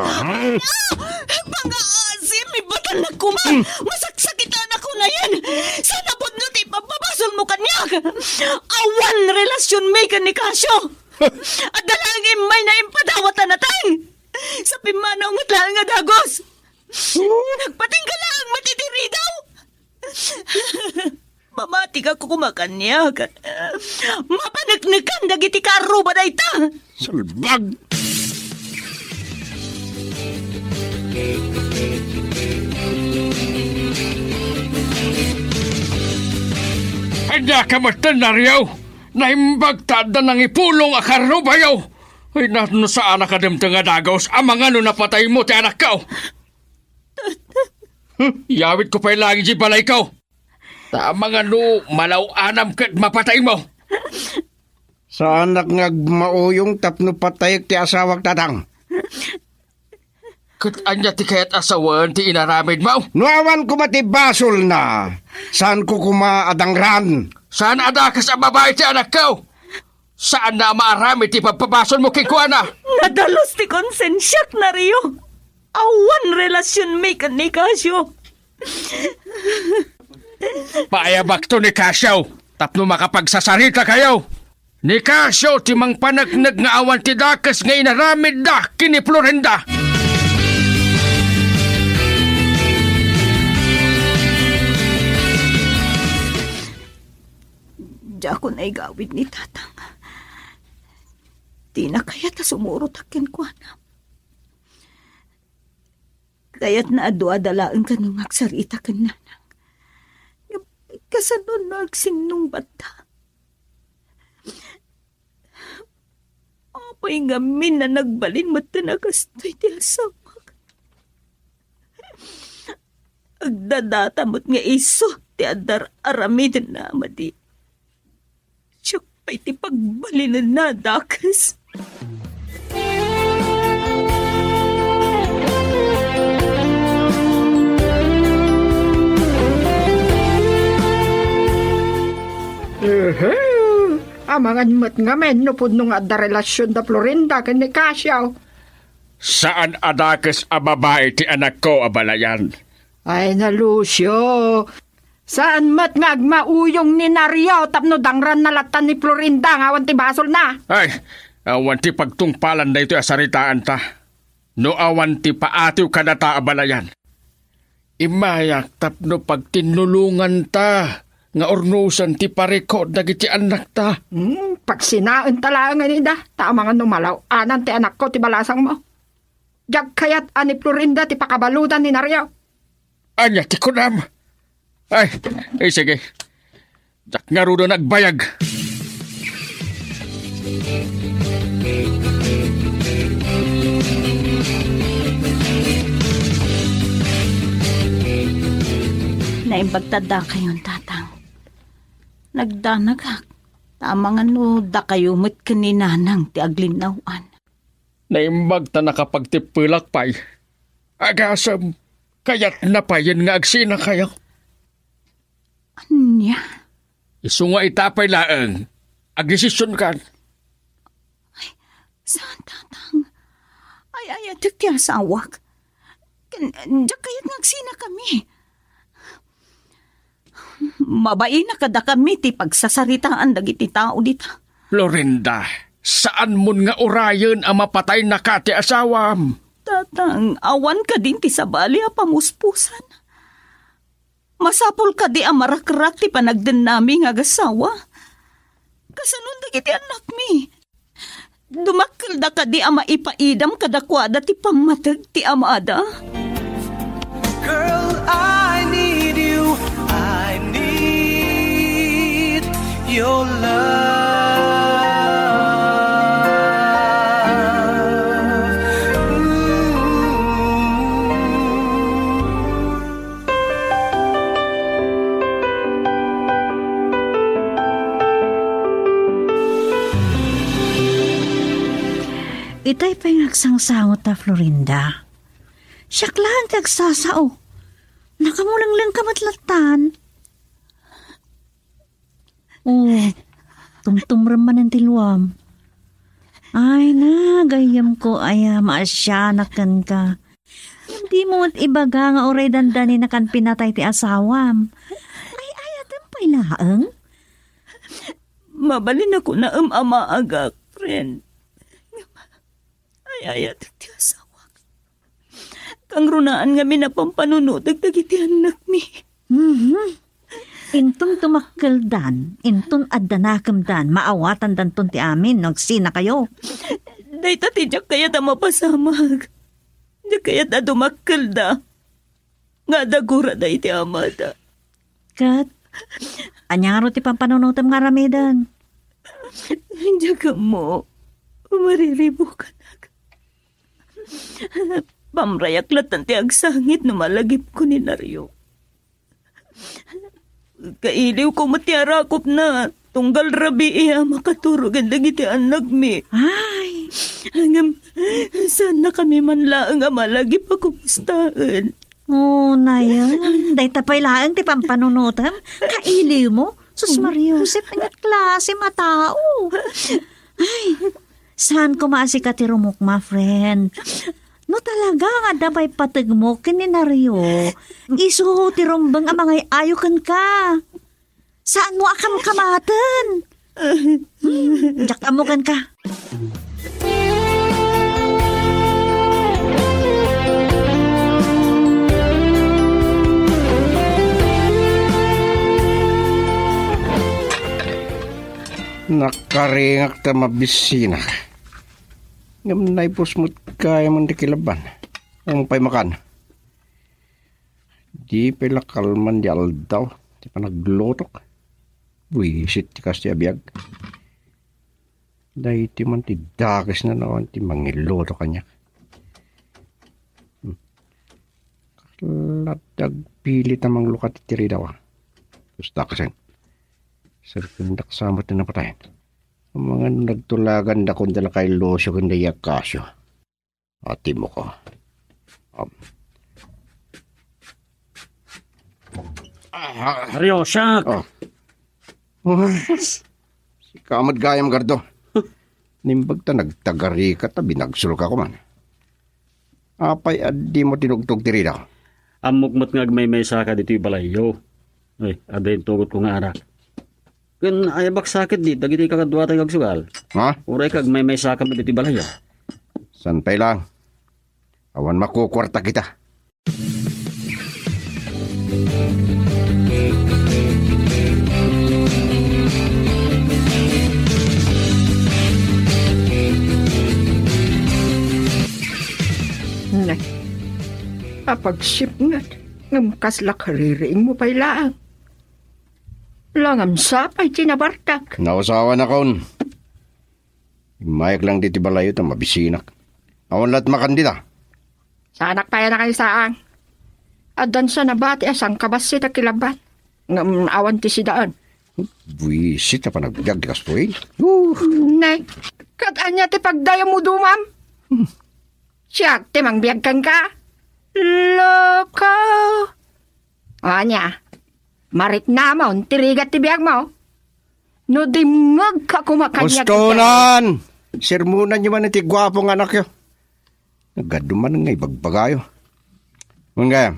Mga asim, may batal na kuma! Masaksakitan ako na yan! Sana po nyo tayo papapasol mo kanyak! Awan relasyon may ka ni Kasyo! At dalangin may na impadawatan na tayo! Sa pimanaw nga lang nga dagos! Nagpating ka lang, matitiri daw! Mamati ka ko kumakanyak. Mapanagnakan dagiti karo ba na ita? Salbag! Anya ka matan, Naryo! Naimbag tada ng ipulong akaro bayaw! Ay, no saan nakadamta nga dagaws, amang ano napatay mo ti anak ka! Yawit ko pa lagi di balay ka! Tamang ano, malaw-anam ka't mapatay mo! Sa anak nga mauyong tapno patayag ti asawag tatang. Kat anya ti kayat asawan ti inaramid mo? Nuawan ko matibasol na. Saan ko kumaadangran? Saan adakas ang babae ti anak ka? Saan na maaramid ti pagpabasol mo kay Kuana? Nadalos ti konsensyak, Naryo. Awan relasyon may ka ni Kasyo. Paayabak to ni Kasyo. Tapno makapagsasarita kayo. Ni Kasyo ti mang panagnag nga awan ti dakas nga inaramid da kini Florinda. Diya ko na igawid ni tatang. Di na kaya ta sumurot akin ko, anak. Kaya't na adu-adalaan ka nung agsarita ka nanang. Kasanon na agsinong bata. Apay ngamin na nagbalin mo tinagastoy ti asawa. Agdadatamot nga iso ti adar aramid na amadi. Siya pa'y ti pagbalin na dakas. Amangan mo't nga men, nupod nung adda relasyon da Florinda kan ni Kasyaw. Saan adakas a babae ti anak ko abalayan? Ay na Lucio, saan mat nga agmauyong ni Naryo tapno dangran na latan ni Florinda nga awan ti basol na. Ay, awan ti pagtungpalan na ito asaritaan ta. No awan ti paatiw ka na ta abalayan. Imayak tapno pagtinulungan ta. Nga ornusan ti parekod dagiti anak ta. Pag sinaan talaga nga nida, tamang numalaw, anan ti anak ko ti balasang mo. Jag kayat ani Florinda ti pakabaludan ni Naryo. Anya ti kunam. Ay, sige. Jak nga rudo nagbayag. Naimbagtada kayon, tatang. Nagdanagak. Tamangan no da kayo mo't kaninanang ti aglinawan. Naimbag ta nakapagtipulak pa'y. Agasam, kaya't napayan nga agsina kayo. Anya? Isu nga itapay laeng. Agdesisyon kan. Saan tatang? Ay, atik ti asawak. Diyak kaya't nagsina kami. Mabain na kada kami ti pagsasaritaan dagiti tao dita. Florinda, saan mo nga orayon ang mapatay na ka ti asawam? Tatang, awan ka din ti sabali a pamuspusan. Masapol ka di amarakrak ti panagden nami nga gasawa. Kasanun dagiti anak mi. Dumakkel da ka di ama ipaidam kadakwada ti pangmatag ti amada. Girl, I need you. I need your love. Itay pa'y nagsangsangot ta, Florinda. Siyak lang tagsasao. Nakamulang lang kamatlatan. Oh, tumtumram man ang tiluam. Ay na, gayam ko aya maasyanakan ka. Hindi mo at ibaga nga oray dandani na kan pinatay ti asawam. Ay ayatan pa'y laang. Mabalin ako na amaagak, friend. Ay, ti asawak. Kang runaan nga minapampanunod, dagdagiti anak mi. Intun tumakkeldan, intun addanakemdan, maawatan danton ti amin, nagsina kayo. Dahita ti Jack kaya ta mapasamag. Jack kaya ta dumakkelda. Nga dagura da iti amada. Kat, anyaro ti pampanunutam nga ramidan. Jack mo, umariribo ka na. Pamrayaklatan ti agsangit na malagip ko ni Naryo. Kailiw ko matiarakop na tunggal rabi iya makaturog ang dagiti anak mi. Ay! Hanggang sana kami manlaang malagip ako mustaan. Oh, na yan. Day tapay laang ti pampanunutam. Kailiw mo? Sus Mariusip, ang klase matao. Ay! Saan ko maasika ti rumukma, friend? No talaga nga damay patag mo kininaryo. Isuho ti rumbang ang mga ayukan ka. Saan mo akam kamatan? Jak amukan ka. Nakaringak ta mabisina. Ngam naipos mo't kaya man di kilaban. Ang pa'y makan. Di pala kalman di aldaw. Di pa naglotok. Buisit ti kas ti abiyag. Dahi ti man ti dakis na naman ti mangiloto kanya. Kaladag pilit namang lukat ti tiri daw. Gusto kasin. Sa pindak samot na napatayin. Ang mga nagtulagan da kung dala kay Losyo kung daya kasyo. Ati mo ko. Haryosak! Oh. Si Kamad Gayam Gardo. Nimbag ta nagtagari ka ta binagsul ka ko man. Apay adi mo tinugtog tiri daw. Amukmat nga may saka dito yung balayo. Ay, aday tugot ko nga arak. Kun ayabak sakit di, dagiti kakadwa tayo kagsugal. Ha? Uray kag may saka mo dito yung balayo. Santay lang. Awan makukwarta kita. Nay, papagsip nga, ngamkaslak haririing mo pa'y laang. Langam sapay tinabartak. Nausawa na kaon. Imayag lang dito balayo ta mabisinak. Awan lahat makandida. Sanak pa na kayo saang. Adan sa nabati asang kabasit at kilaban. Ngam awan ti sidaan. Buisit na panagbiag di kaspoy. Nay, kat anya ti pagdaya mo dumam? Siya, ti mangbiyag kan ka? Loko! O anya, marik namon, tirigat ti biyag mo. No dimag ka kumakanya. Gustonan! Sermonan nyo man iti gwapong anak yo. Nagaduman nga ibagbagayo. Mga,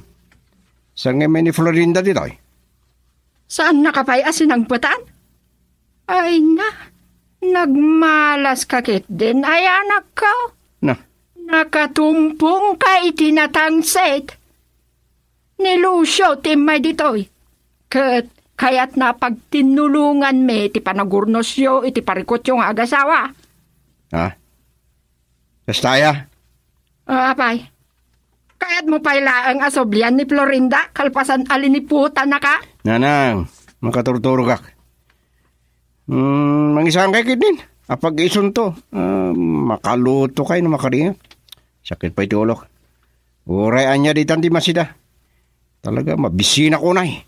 saan nga may ni Florinda dito eh? Saan nakapayas ang putan? Ay na, nagmalas kakit din ay anak ko. Na? Nakatumpong ka itinatangset. Ni Lucio timay ditoy. Kaya't na pagtinulungan me iti panagurnosyo iti parikot yung agasawa. Ha? Kastaya? Apay. Kaya't mo pala ang asoblian ni Florinda kalpasan aliniputan na ka? Nanang, makaturturo kak. Mangisang kay kidin. Apag ison to, makaluto kayo na makaringa. Sakit pa ito ulok. Urayaan niya ditan di masida. Talaga mabisina ko na eh.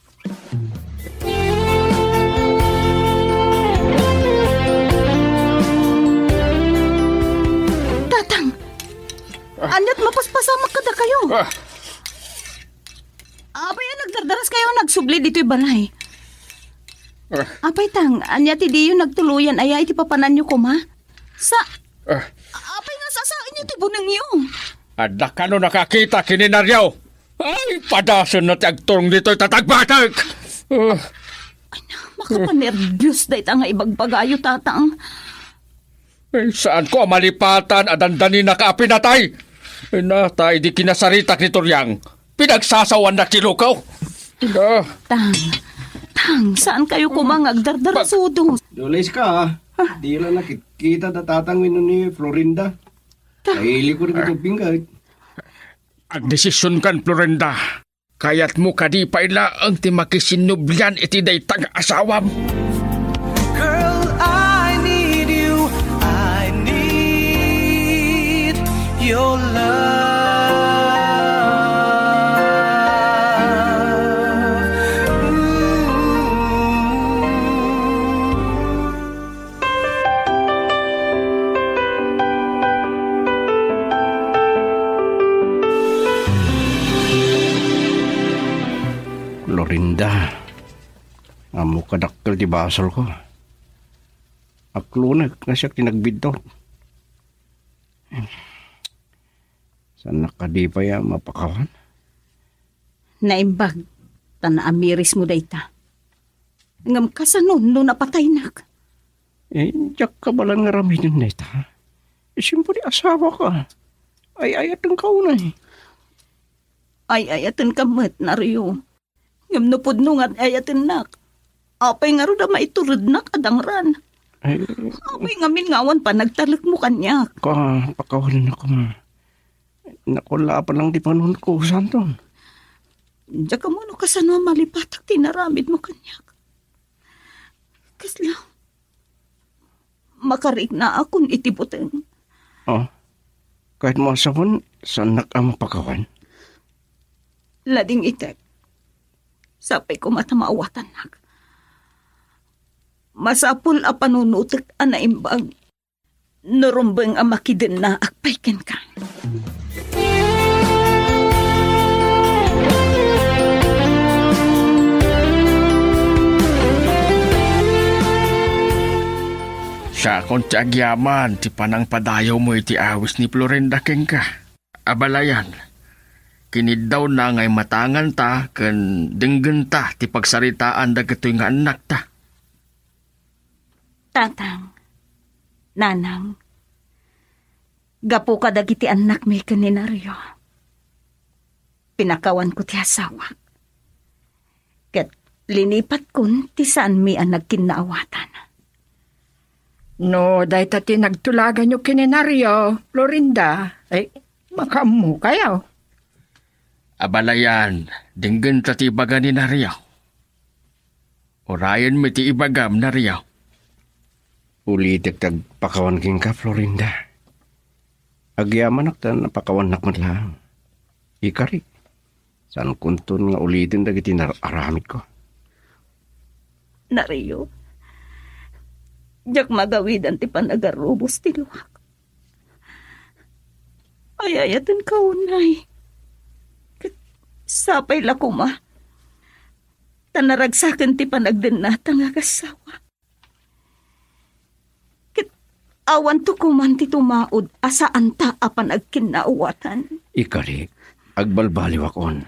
Tatang, anyat mapaspasama ka da kayo. Apay, nagdardaras kayo nagsubli dito'y balay. Apay tang, anya ti diyo nagtuluyan aya iti papanan nyo kuma. Apay nga sasain nyo ti bunang nyo. Ada ka no nakakita kininaryaw. Ay, padason na ti agturong dito'y tatagbatag. Makapanervyos dahi nga ibagbagayo, tatang. Ay, saan ko malipatan adandanin na kaapinatay? Ay na, tayo di kinasaritak ni Turyang. Pinagsasawan na kilukaw. Tang, saan kayo kumangag dardarasudo? Dulis ka ha. Di lang nakikita tatang ni Florinda. Kaili ko rin ito pinggay. Ang desisyon kan, Florinda. Kaya't mo kadi pa ila ang timakisinublian iti daytang asawam. Girl, I need you. I need your love. Florinda, amo kadakkel di basol ko. Aklo na siya tinagbidot. Saan nakadi pa ya mapakawan? Naimbag, tanaamiris mo dayta. Ngam kasanon no napatay nak. Diyak ka balang nga ramidin na ita. Siyempre asawa ka. Ay ayatan ka unay. Ay ayatan ka mat, Naryo. Ngam nupod nung at ayatin nak. Apay nga ro da maiturod nak adangran. Apay ngamin ngawan pa nagtalak mo kanya. Pakawalan ako ma. Nakula pa lang di pa noon ko, Santon. Diyan ka mo no kasano malipatak tinaramid mo kanya. Kasla. Makarik na akong itibuteng. Kahit mo asawon, saan nakamapakawan? Lading itek. Sapay ko matamawatan nak. Masapul a panunutek a naimbag. Nurumbeng a makidin na akpayken ka. Sa akong ti agyaman, ti panang padayaw mo iti awis ni Florinda keng ka. Abalayan. Kinid daw na ngay matangan ta, kan denggen ta, ti pagsaritaan dagatoy nga anak ta. Tatang, nanang, gapo ka dagiti anak may kaninaryo. Pinakawan ko ti asawa. Kat linipat kun ti saan mi ang nagkinaawatan. No, dahi tati nagtulagan yung kininaryo, Florinda. Ay, makamu kayo. Abalayan, dinggan ta ti ibaga ni Nariyaw. Orayan mi ti ibagam Nariyaw. Ulitek tagpakawan king ka, Florinda. Agyaman ak ta napakawan nak man lang. Ikari. Saan kuntun nga ulitin dagiti aramid ko. Nariyo, jak magawidan ti panagarubos ti luwak. Ayayatan ka unay. Sapay la kuma. Tanaragsakan ti panagdenatang agasawa. Awan to kuman ti tumaod asaan ta apan agkinaawatan. Ikari, agbalbaliwakon.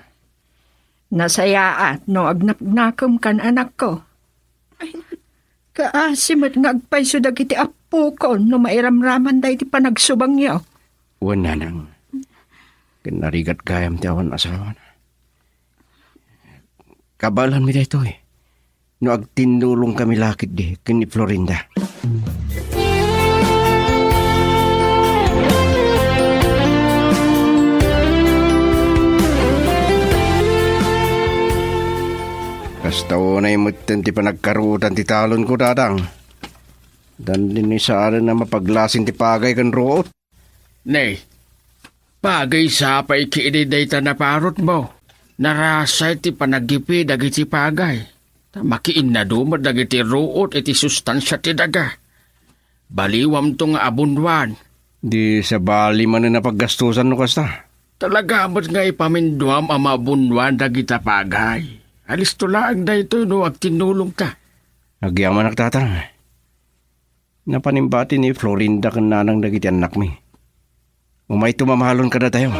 Nasayaat no agnapnakom kan anak ko. Ay, kaasimat nga agpayso dagiti apo ko no mairamraman da iti panagsubang yaw. Wala nang. Kinarigat gayam ti awan asawa na. Kabalan mi da ito eh. No agtinulong kami lakit di kini Florinda. Kastaw na imutin ti panagkarutan ti talon ko dadang. Dan din ni saan na mapaglasin ti pagay kan root. Nay, pagay sapay kiiniday ta na parot mo. Narasay ti panagipi dagiti pagay. Makiin na dumad dagiti root iti sustansya ti daga. Baliwam to nga abunwan. Di sa bali man na napaggastusan no kasta. Talaga mo't nga ipaminduam ang mabunwan dagita pagay. Alis to laang da ito no agtinulong ta. Nagyaman nagtatang. Napanimbati ni Florinda kan nanang dagiti anak mi. Umay tumamahalon ka na tayo.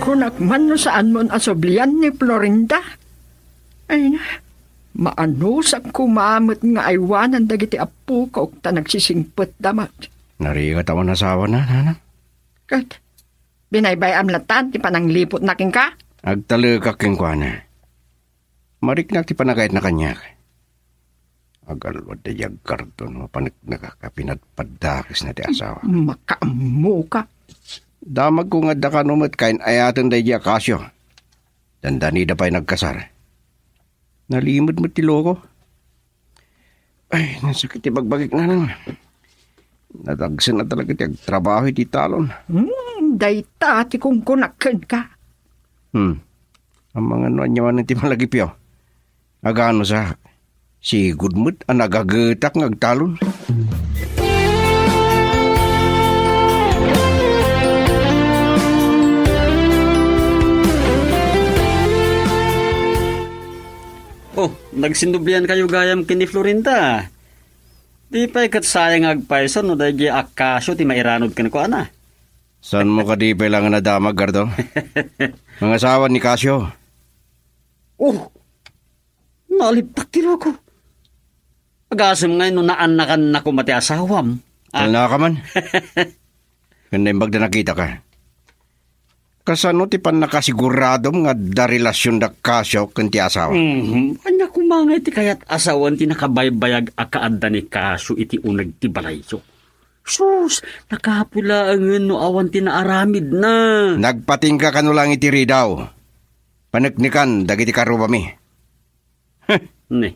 Kunakman no saan mo asoblian ni Florinda? Ay na, maanusak kumamot nga aywanan dagiti apo ko ta nagsisingpot damat. Narigat ako nasawa na, nanang. Kat, binaybay amlatan ti pananglipot na king ka? Agtalagak king kwa na. Mariknak ti panagayat na kanya. Agalwad na yagkarto no panik nakakapinagpadakis na ti asawa. Makaamu ka. Damag ko nga dakanumat kain ayatan da di akasyo. Dandani da pa'y nagkasar. Nalimod mo ti loko. Ay, nasakit ti bagbagik na lang. Natagsan na talaga ti agtrabaho ti talon. Dayta ti kung kunakan ka. Ang mga nuanyaman ti malagipyo. Agano sa si Gudmut ang nagagatak ng agtalon. Oh, nagsindublian kayo gayam kini Florinda. Di pa ikat sayang agpaiso no dahil akasyo ti mairanod ka na ko ana. Saan mo ka di lang na damag, Gardo? Mga asawa ni Casio. Oh, nalipat tiro ko. Agasam ngayon no naanakan na ko mati asawam. Talna ka man. Kanda yung bagda nakita ka. Kasano ti pan nakasiguradom nga da relasyon da Casio kanti asawa? Anya kumangay ti kayat asawan ti nakabaybayag akaadda ni Casio iti unag ti balayso. Sus, nakapula ang no awan ti naaramid na. Nagpating ka kanulang itiri daw. Panagnikan dagiti karubami. Ne.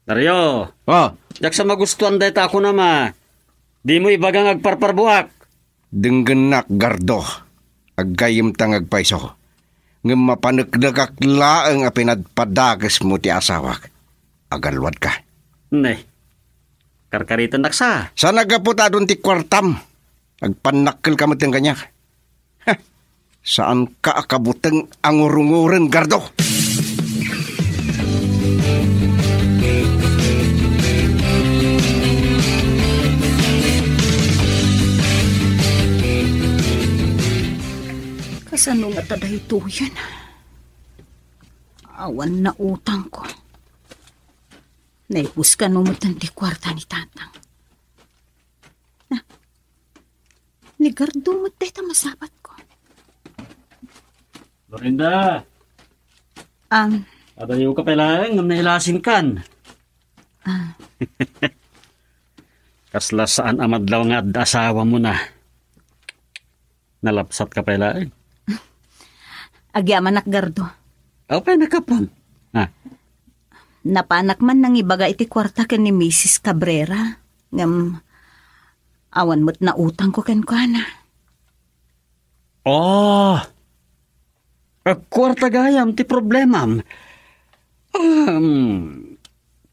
Dario. Oh, Jak sa magustuhan dahil ako na ma. Di mo ibagang agparparbuak. denggenak Gardo. Agayim tang agpaiso. Ngem mapanagdagak laeng a pinadpadakes mo ti asawak. Agalwad ka. Ne. Karkaritan naksa. Sa nagaputadon ti kwartam. Agpanakkel ka mateng kanya. Saan ka akabuteng angurunguren, Gardo? Kasano nga tada ito yan? Awan na utang ko. Naipus ka numutan ti kwarta ni tatang. Na, ni Gardo mo deta masabat ko. Florinda. Adayo ka pala ngam nailasin kan. Kasla saan amadlaw nga ad asawa mo na. Nalapsat ka pala Agyaman nak Gardo. Apa nakapon? Napanak man nang ibaga iti kwarta ken ni Mrs. Cabrera. Ngam Awan mo't na utang ko ken kuana. Oh, kwarta gayam ti problemam.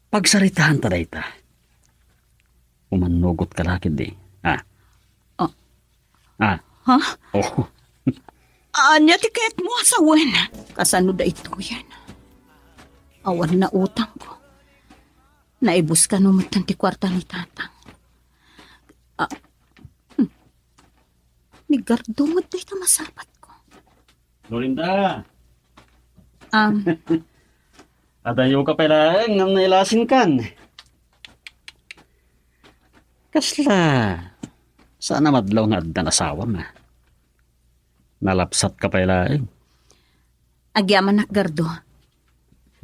Pagsaritahan ta dayta. Umanugot ka lakid di. Ha? Oh. Ha? Ha? Oh. Anya ti kaya't mo asawen. Kasano da ito yan? Awan na utang ko. Naibus ka numatan ti kwarta ni tatang. Ni Gardumot da ito masapat ko. Lorinda. Adayo ka pala ngam nailasin kan. Kasla. Sana madlaw nga addan asawa ma. Nalapsat ka pala Agyaman nak Gardo.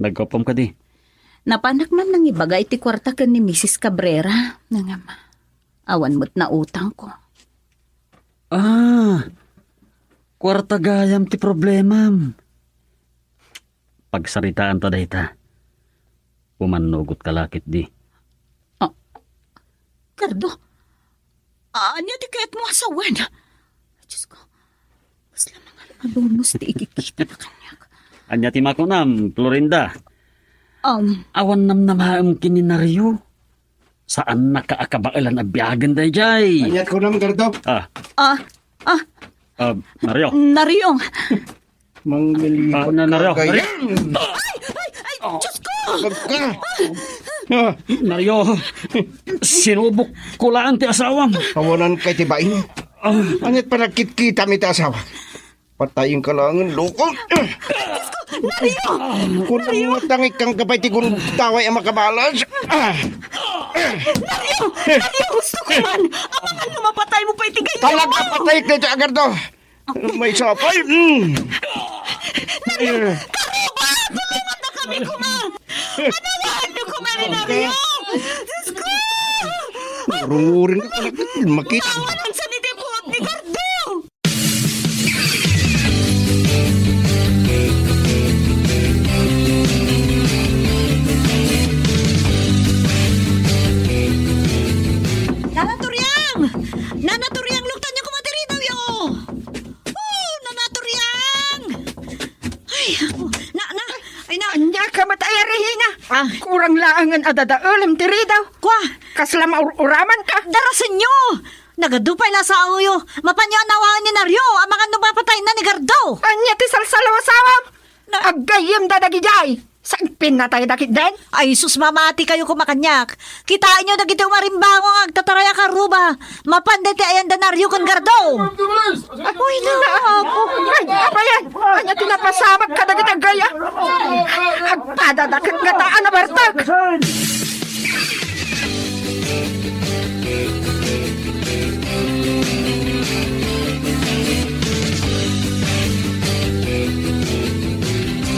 Nagkopom ka di. Napanak man nang ibagay ti kwarta ken ni Mrs. Cabrera. Nangama. Awan mo't na utang ko. Kwarta gayam ti problemam. Pagsaritaan ta dayta. Umanugot ka lakit di. Gardo, anya ti kaya't mo asawan? Diyos ko, mas lamang alunos ti ikikita na kanya. Anya ti makunam, Florinda. Awan nam namaam kininaryo. Saan nakaakabailan a biyagan day jay? Anyat ko naman, Gardo. Naryo. Naryong. Manglilipo na Naryo. kaya. Ay, Diyos ko! Naryo, sinubok ko lang ti asawam. Kawanan kay tibain. Anyat pa nakit-kita mi ti asawa. Patayin ka lang ang lukong. Naryo! Kung matangik kang kapay ti kung taway ang makabalas. Naryo! Naryo! Gusto ko man! Amangan na mapatay mo pa itigay mo! Talaga patay ka ito, Agardo. May sapay. Naryo! Karuba! Tulungan na kami kuma! Anawahan niyo kuma ni Naryo! Diyos ko! Ruring ka makita. Awanan sa nitipot ni Gardo! Nanaturyang! Luktan niyo kumatirinaw yo! Oh, nanaturyang! Ay, Anya ka matayarihina. Kurang laangan adadaulam tiridaw. Kwa! Kasla mauraman ka. Darasin nyo! Nagadupay na sa uyo. Mapanyo nawaan ni Naryo. Ang mga nubapatay na ni Gardo. Anya ti salsalawasawam. Agayim dadagijay. Saan pinatay dakit den? Ay, sus mamati kayo kumakanyak. Kitain nyo dagiti umarimbango ang agtataraya karuba. Mapanday ti ayan da Naryo kan Gardo. Uy na ako. Ay, apa yan? Anya tinapasamag ka dagit agaya. Agpadadakit nga taan na bartag.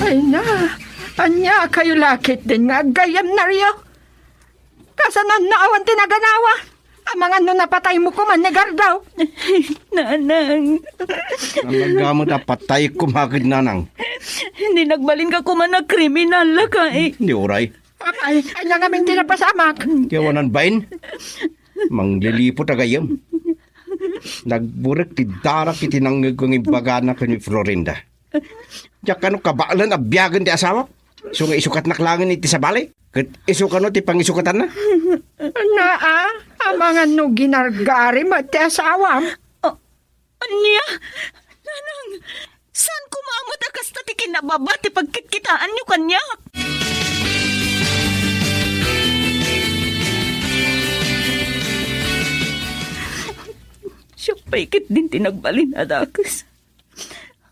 Ay na, anya kayo lakit din nga gayam Naryo. Kasanan naawan tinaganawa. Ang mga napatay mo kuman ni Gardaw. Nanang. Talaga mo napatay kumakid, nanang. Hindi nagbalin ka kuman na kriminal la ka eh. Hindi oray. Ay, anya nga min tinapasamak. Kiyawanan bain. Manglilipot agayam. Nagburek ti darak iti nanggagong ibagana ka ni Florinda. Diyak ka no kabaalan abyagan ti asawa. So nga isukat naklangan iti sa balay. Kat isukan no ti pangisukatan na. Ang mga no ginargari mo ti asawam. Anya? Nanang, saan kumamot akas na ti kinababa ti pagkitkitaan nyo kanya? Siya paikit din tinagbalin adakas.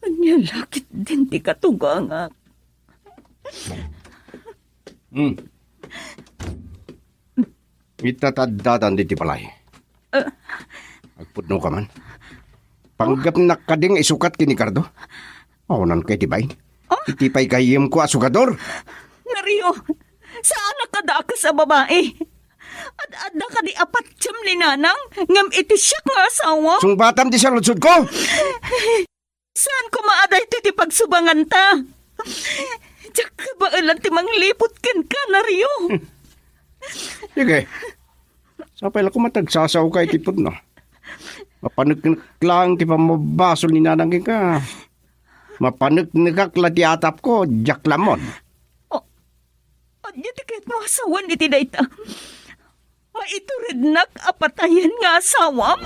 Anya lakit din ti katuganga. Itatadatan di ti palay. Agpudno ka man. Panggap nakading isukat kini Gardo. Awanan kay tibay. Itipay kayim ko asugador. Naryo, saan nakadaka sa babae? Ad-ada ka di apat siyam ni nanang, ngam iti siyak nga asawa. Sungbatam di sa lutsud ko. Saan ko maaday ti pagsubangan ta? Diyak ka ba alam ti manglipot ken ka, Naryo? Sige. Sapay lang ko matagsasaw ka itipod na. Mapanagnak lang ti pamabasol ni nanangin ka. Mapanagnak la ti atap ko, Jack Lamon. Anya ti kahit mo asawan iti dayta. Maituridnak apatayan nga asawam.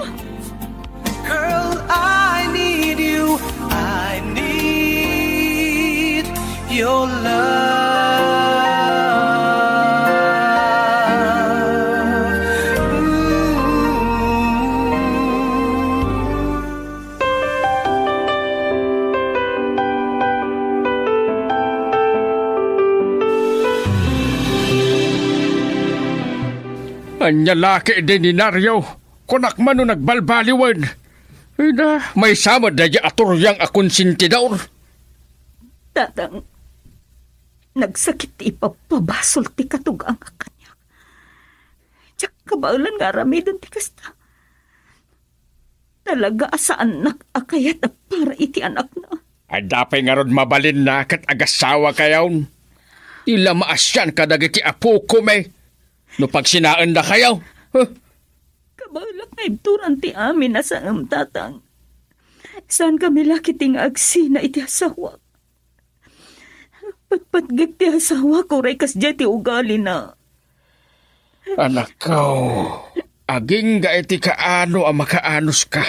Girl, I need you. I need your love. Anya laki din ni Naryo. Kunak man no nagbalbaliwan. Ay na, may samad na aturyang akong sintidor. Tatang, nagsakit ipapabasol ti katugang ka kanya. Tiyak kabalan nga ramidan ti kasta. Talaga asaan nakakayat na para iti anak na. Ay dapay nga ron mabalin na kat agasawa kayaw. Ila maasyan kadagiti apo ko may. No pag sinaan na kayaw. Huh? Kabalak na ibturan ti amin na sa tatang. Saan kami laki ting agsi na iti asawa? Patpatgag ti asawa ko ray kas ti ugali na. Anak ko, aging ga iti kaano ang makaanos ka.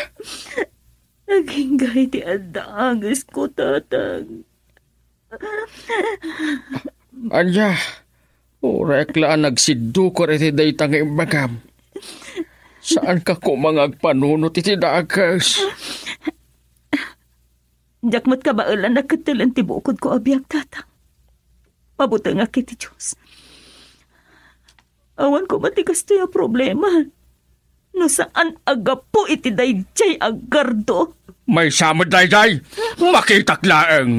Aging ga iti adangis ko, tatang. Anya, reklaan nagsiddo ko iti daytang imbagam. Saan ka ko mga agpanunot iti dagas? Jakmat ka ba ulan nakatilan ti bukod ko abiyag, tatang? Mabuti nga kiti Diyos. Awan ko matigas to yung problema. No saan agapo iti dayjay agardo? May samad dayjay. Makitaklaang.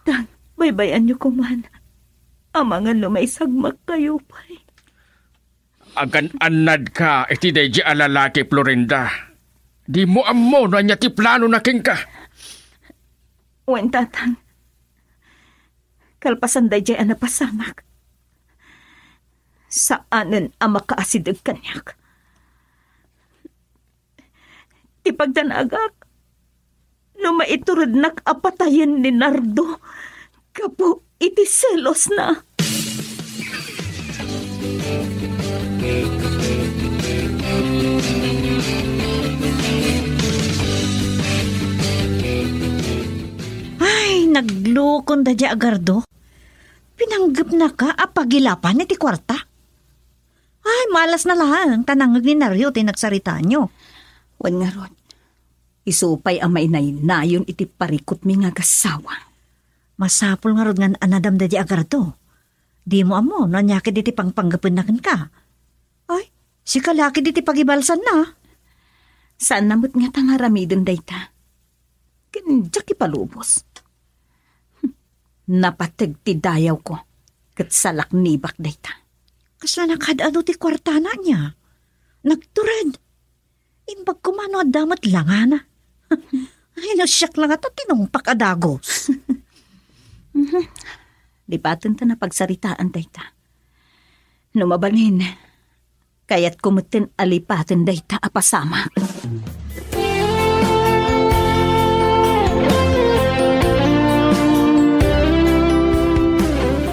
Tang, baybayan niyo ko man. Amangan lumay sagmak kayo pa. Agan-anad ka iti dayjay alalaki Florinda. Di mo amo na niya ti plano na king ka. Wen, tatang. Kalpasan dayjay anapasamak. Saanan ang makaasidag kanyak? Ti pagdanagak, no maiturod nakapatayan ni Nardo, kapo iti selos na. Ay, naglukon da di agardo. Pinanggap na ka apagilapan iti kwarta. Ay, malas na lang. Tanangag ni Naryo tinagsarita nyo. Wan nga ron, isupay amay na yun iti parikot mi nga gasawa. Masapol nga ron nga anadam da di agardo. Di mo amo, nanyakit iti pangpanggapunakan ka. Ay, si kalaki iti pagibalsan na. Saan namot nga tangaramidon dayta? Kanjak ipalubos. Napatag ti dayaw ko, kat salak nibak dayta. Kasla nakadano ti kwartana niya. Nagtured. Imbag kumano damat langana. Ay, nasyak lang at tinumpak adagos. Di batin ta na pagsaritaan dayta. Numabalin, kaya't kumutin alipatin dayta apasama.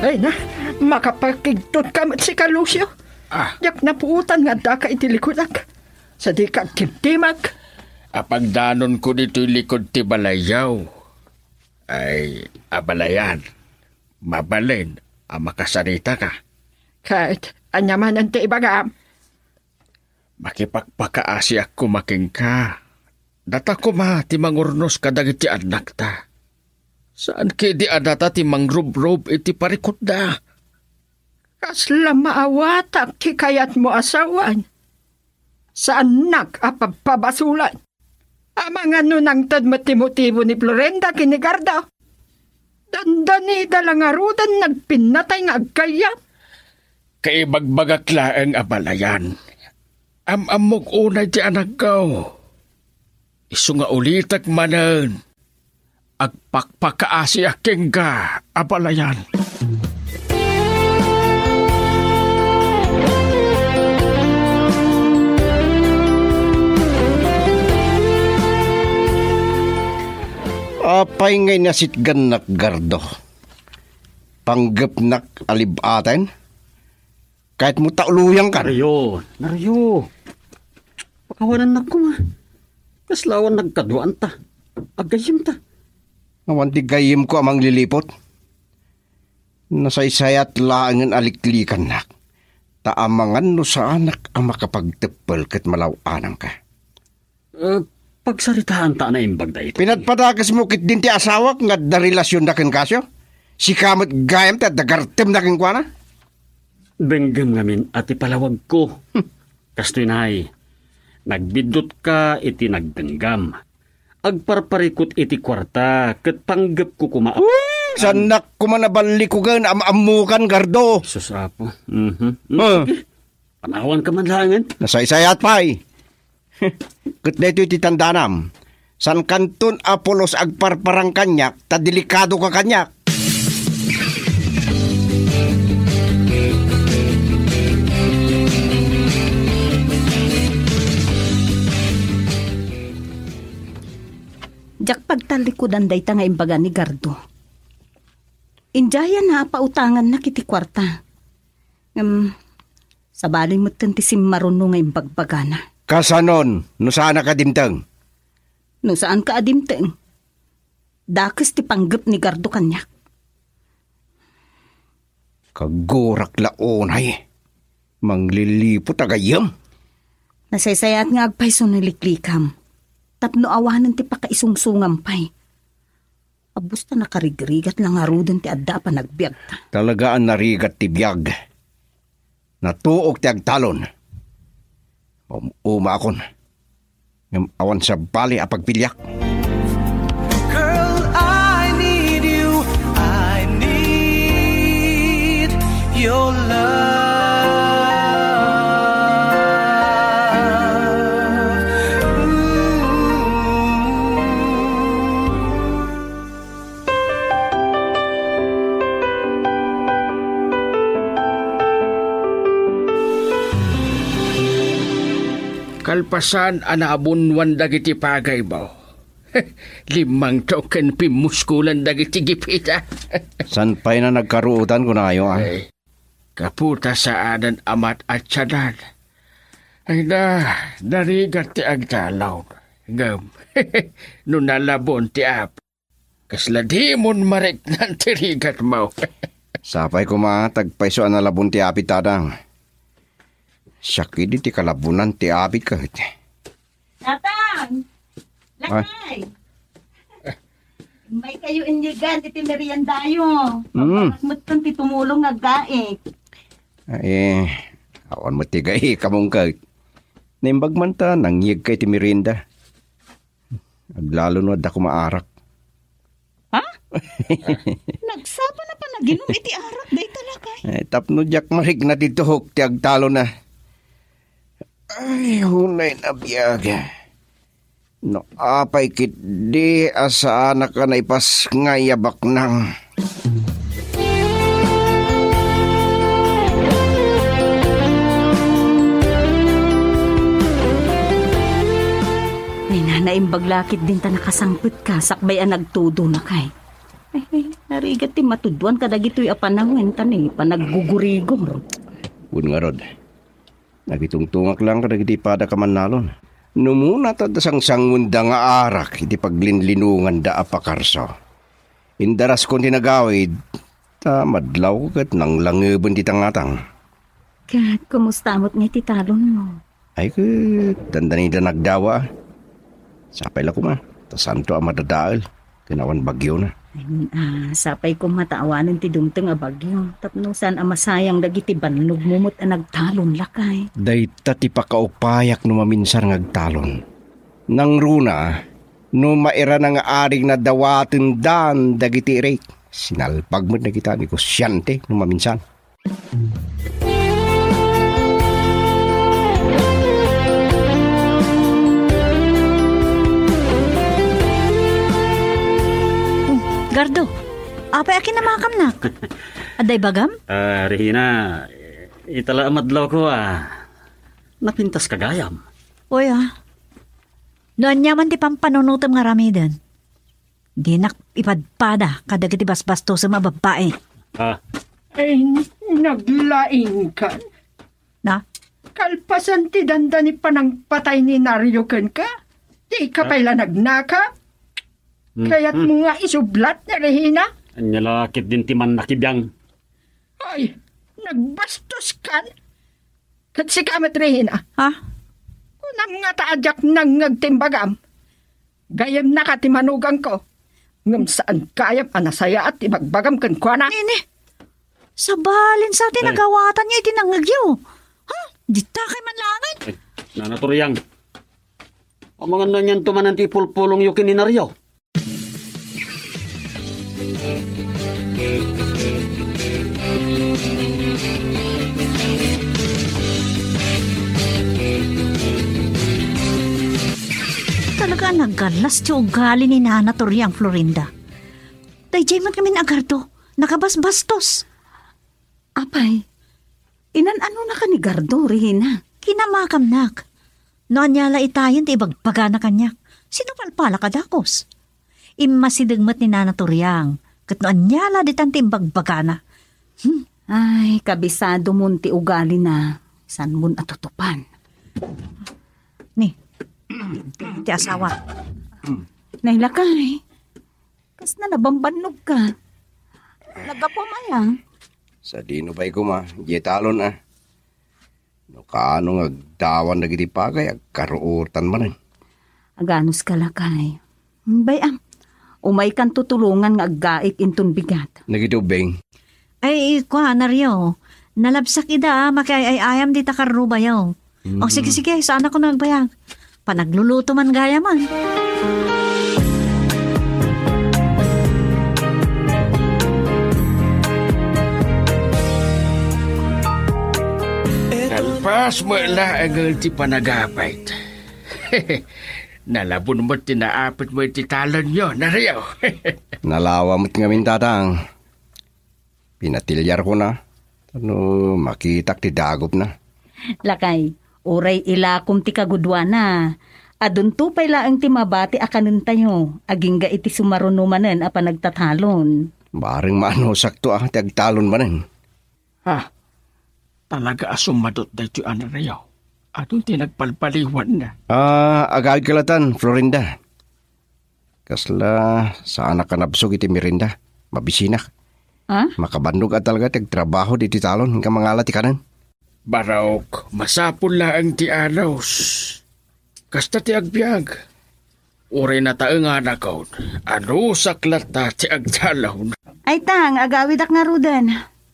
Ay na, makapagkigtot ka si Kalusyo. Yak napuutan nga da ka itilikudak. Sa di ka kiptimag. Apagdanon ko dito likod ti balayaw. Ay, abalayan. Mabalin, makasarita ka. Kahit anyaman ang ti ibagam. Makipagpakaasi ako making ka. Data ko ma, ti mangurnos kadag iti anak ta. Saan di adata ti mangrub-rub iti parikot da? Kasla maawatak ti kayat mo asawan. Saan apapabasulan? Amang ano nang tadmat ti motibo ni Florinda kinigarda. Dandani dalangarudan nagpinatay nga agkaya. Kaibagbagakla ang abalayan. Amok unay ti anak ko. Isu nga ulitak manan. Agpakpakaasi aking ka, abalayan. Apay ngay nasitgan nak gardo. Panggap nak alibaten. Kahit mo tauluyang ka. Naryo. Pakawanan na ko ma. Kaslawan nagkaduan ta. Agayim ta. Awan di gayim ko amang lilipot. Nasaysayat laangan aliklikan nak. Taamangan no sa anak ang makapagtepel kat malawanan ka. Pagsaritaan ta na imbag da ito. Pinadpadakas mo kit din ti asawak nga da relasyon na ken kasyo? Si kamot gayam ta dagartem na ken kwa na? Benggam ngamin at ipalawag ko. Kastoy nahay. Nagbidot ka iti nagbenggam. Agparparikot iti kwarta ket panggap ko kumaap. Sanak ko manabalik ko gan amamukan gardo. Susapo. Panawan ka man langan. Nasaysayat pa'y. Ket dito iti tandanam. San kanton Apolos agparparang kanyak, ta delikado ka kanyak. Jak pagtalikudan day ta nga imbaga ni Gardo. Injaya na pautangan na kiti kwarta. Sabalin mo ti simmaruno nga imbagbagana. Kasanon, no sana ka dimteng? No saan ka adimteng? Dakes ti panggap ni Gardo kanyak. Kagurak laonay. Manglilipot agayam. Nasaysayat nga agpay suniliklikam. Tapno awanan ti pakaisungsungam pay. Abus ta nakarigrigat lang arudan ti adda pa nagbiag ta. Talagaan narigat ti biyag. Natuok ti agtalon. Umaakon. Awan sa bali apagpilyak. Girl, I need you. I need your love. Kalpasan anabunwan dagiti pagay ba? 5 token pimuskulan dagiti gipita. San pa'y na nagkaruutan ko na ayo Ay, kaputa sa adan amat at sadan. Ay narigat ti agtalaw. Ngam, no nalabon ti ap. Kasladimon marik ng tirigat mo. Sapay ko tagpaiso na labon ti apit tadang. Sakit di ti kalabunan ti apit kahit. Tatang! Lakay! May kayo inyigan iti meriendayo. Pagpasmutan ti tumulong aggaik. Ay, awan mo ti gay kamong kahit. Naimbag man ta, nangyig kay ti merienda. Aglalo no da kumaarak. Ha? Nagsapa na pa naginom iti arak day talakay. Tapno jak marig na dito hok ti agtalo na. Ay, hunay na biyaga. No, apay kit di asaan ka na ipas ngayabak nang. Ay, nanaimbag lakit din ta nakasangpit ka, sakbayan nagtudo na kay. Ay, narigat ti matudwan ka dagito'y apanawin tani, panaggugurigor. Bun nga rod. Nagitungtungak lang ka nagiti pada ka manalon. Numuna ta dasang sangunda nga arak iti paglinlinungan da apakarso. Indaras kon tinagawid, ta madlaw kat nang langibon ti tangatang. Kat, kumusta mo't nga titalon mo? Ay kat, dandanin da nagdawa. Sapay la ko ma, ta santo ang madadaal. Kinawan bagyo na. Sapay ko mataawanan ti dumteng a bagyo. Tapno saan amasayang dagiti banlog mumot a nagtalon lakay. Dayta ti pakaupayak no maminsar ngagtalon. Nang runa, no maira na nga aring na dawatin dan dagiti rek. Sinalpag mo na kita ni Kusyante no maminsan. Gardo, apay akin na makamnak. Aday bagam? Regina, itala amadlaw ko napintas kagayam. Oy Noon yaman ti pampanunutam nga ramidan. Di nak ipadpada kadagiti basbasto sa mga babae. Ah, Ay, naglaing ka. Na? Kalpasan ti danda ni panang patay ni Naryo ken ka. Di ka pala nagnaka. Kaya't mo nga isublat na Rehina. anya lakit din ti man nakibiyang. Ay, nagbastos kan. Kat si kamat Rehina. Ha? Kunang nga taadyak nang ngagtimbagam. Gayam na ka ti manugang ko. Ngam saan kayam anasaya at ibagbagam kan kwa na. Nini, sa balin sa tinagawatan niya itinangagyo. Ha? Di ta kay manlangan. Ay, nanaturiyang. Ang mga nanyan tumanan ti pulpulong yukin ni Naryo. Talaga nagalas ti ugali ni Nana Toriang Florinda. Dayjay man kami nagardo, nakabasbastos. Apay, inan-ano na ka ni Gardo, Rehina? Kinamakam nak. Noan nyala itayon ti ibagbaga na kanya. Sino palpala kadakos? Imasidagmat ni Nana Toriang. Kat noan nyala ditan ti ibagbaga na. Ay, kabisado mon ti ugali na. San mon atutupan? Ni, ti asawa. Nailakay. Kas na nabambanog ka. Nagapamaya. Sa dino ba'y kuma, di talon No kaano nga agdawan na giti pagay, agkaruutan man Aganos kalakay. Bayam, umay kan tutulungan nga aggaik intun bigat. Nagitubing. Ay, kwa, Naryo. Nalabsak ida, makiayayam di takarrubayaw. O sige, saan ako nagbayag? Panagluluto man gaya man. Kalpas mo lang ti panagapait. Nalabon mo tinaapit mo ti talon nyo, Naryo. Nalawa mo't ngamin tatang. Pinatilyar ko na. Makitak ti dagop na. Lakay, uray ilakom ti kagudwana. Adun tupay laang ti mabati akanun tayo. Aging ga iti sumarunumanen a panagtatalon. Baring sakto ti agtalon manen. Ha? Talaga asumadot da ito, Naryo. Adun tinagpalpaliwan na. Agad kalatan, Florinda. Kasla, saan ka nabsog iti Mirinda? Mabisinak. Makabandog at talaga tagtrabaho di talon hingga mangala ti kanan. Baraok, masapul lang ti anos. Kasta ti agbyag. Uri na taong anakaw. Ano saklat ta ti agdalaw. Ay tang, agawid ak nga rudan.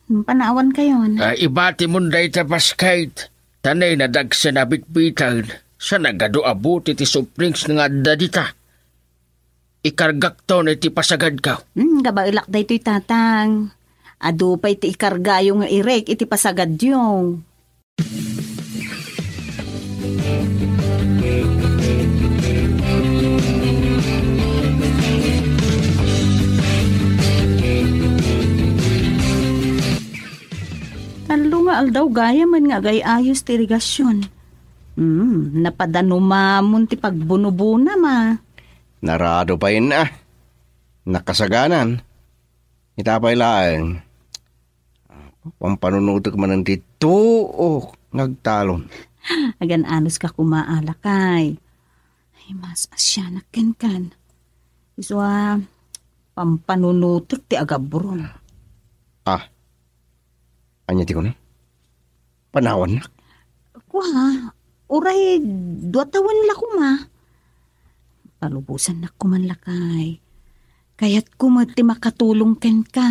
Panawan kayon. Ibati mo day ta baskait. Tanay na dag sa nabitbitan. Sa nagado abuti ti suprings nga dadita. Ikargak to na iti pasagad ka. Gabailak da ito'y tatang. Ado pa iti ikargayo nga irek iti pasagad yung. Talo nga aldaw gaya man nga gayayos ti irigasyon. Napadanumamon ti pagbunubuna ma. Narado pa yun nakasaganan. Itapay laang. Pampanunutok man ng tito nagtalon. Agan anos ka kumaalakay. Ay mas asyanak kan. Iswa pampanunutok ti agabron. Anya ti ko na? Panawan na? Kuha, uray 2 taon la kuma. Palubusan na kuman lakay. Kaya't kumati makatulong ken ka.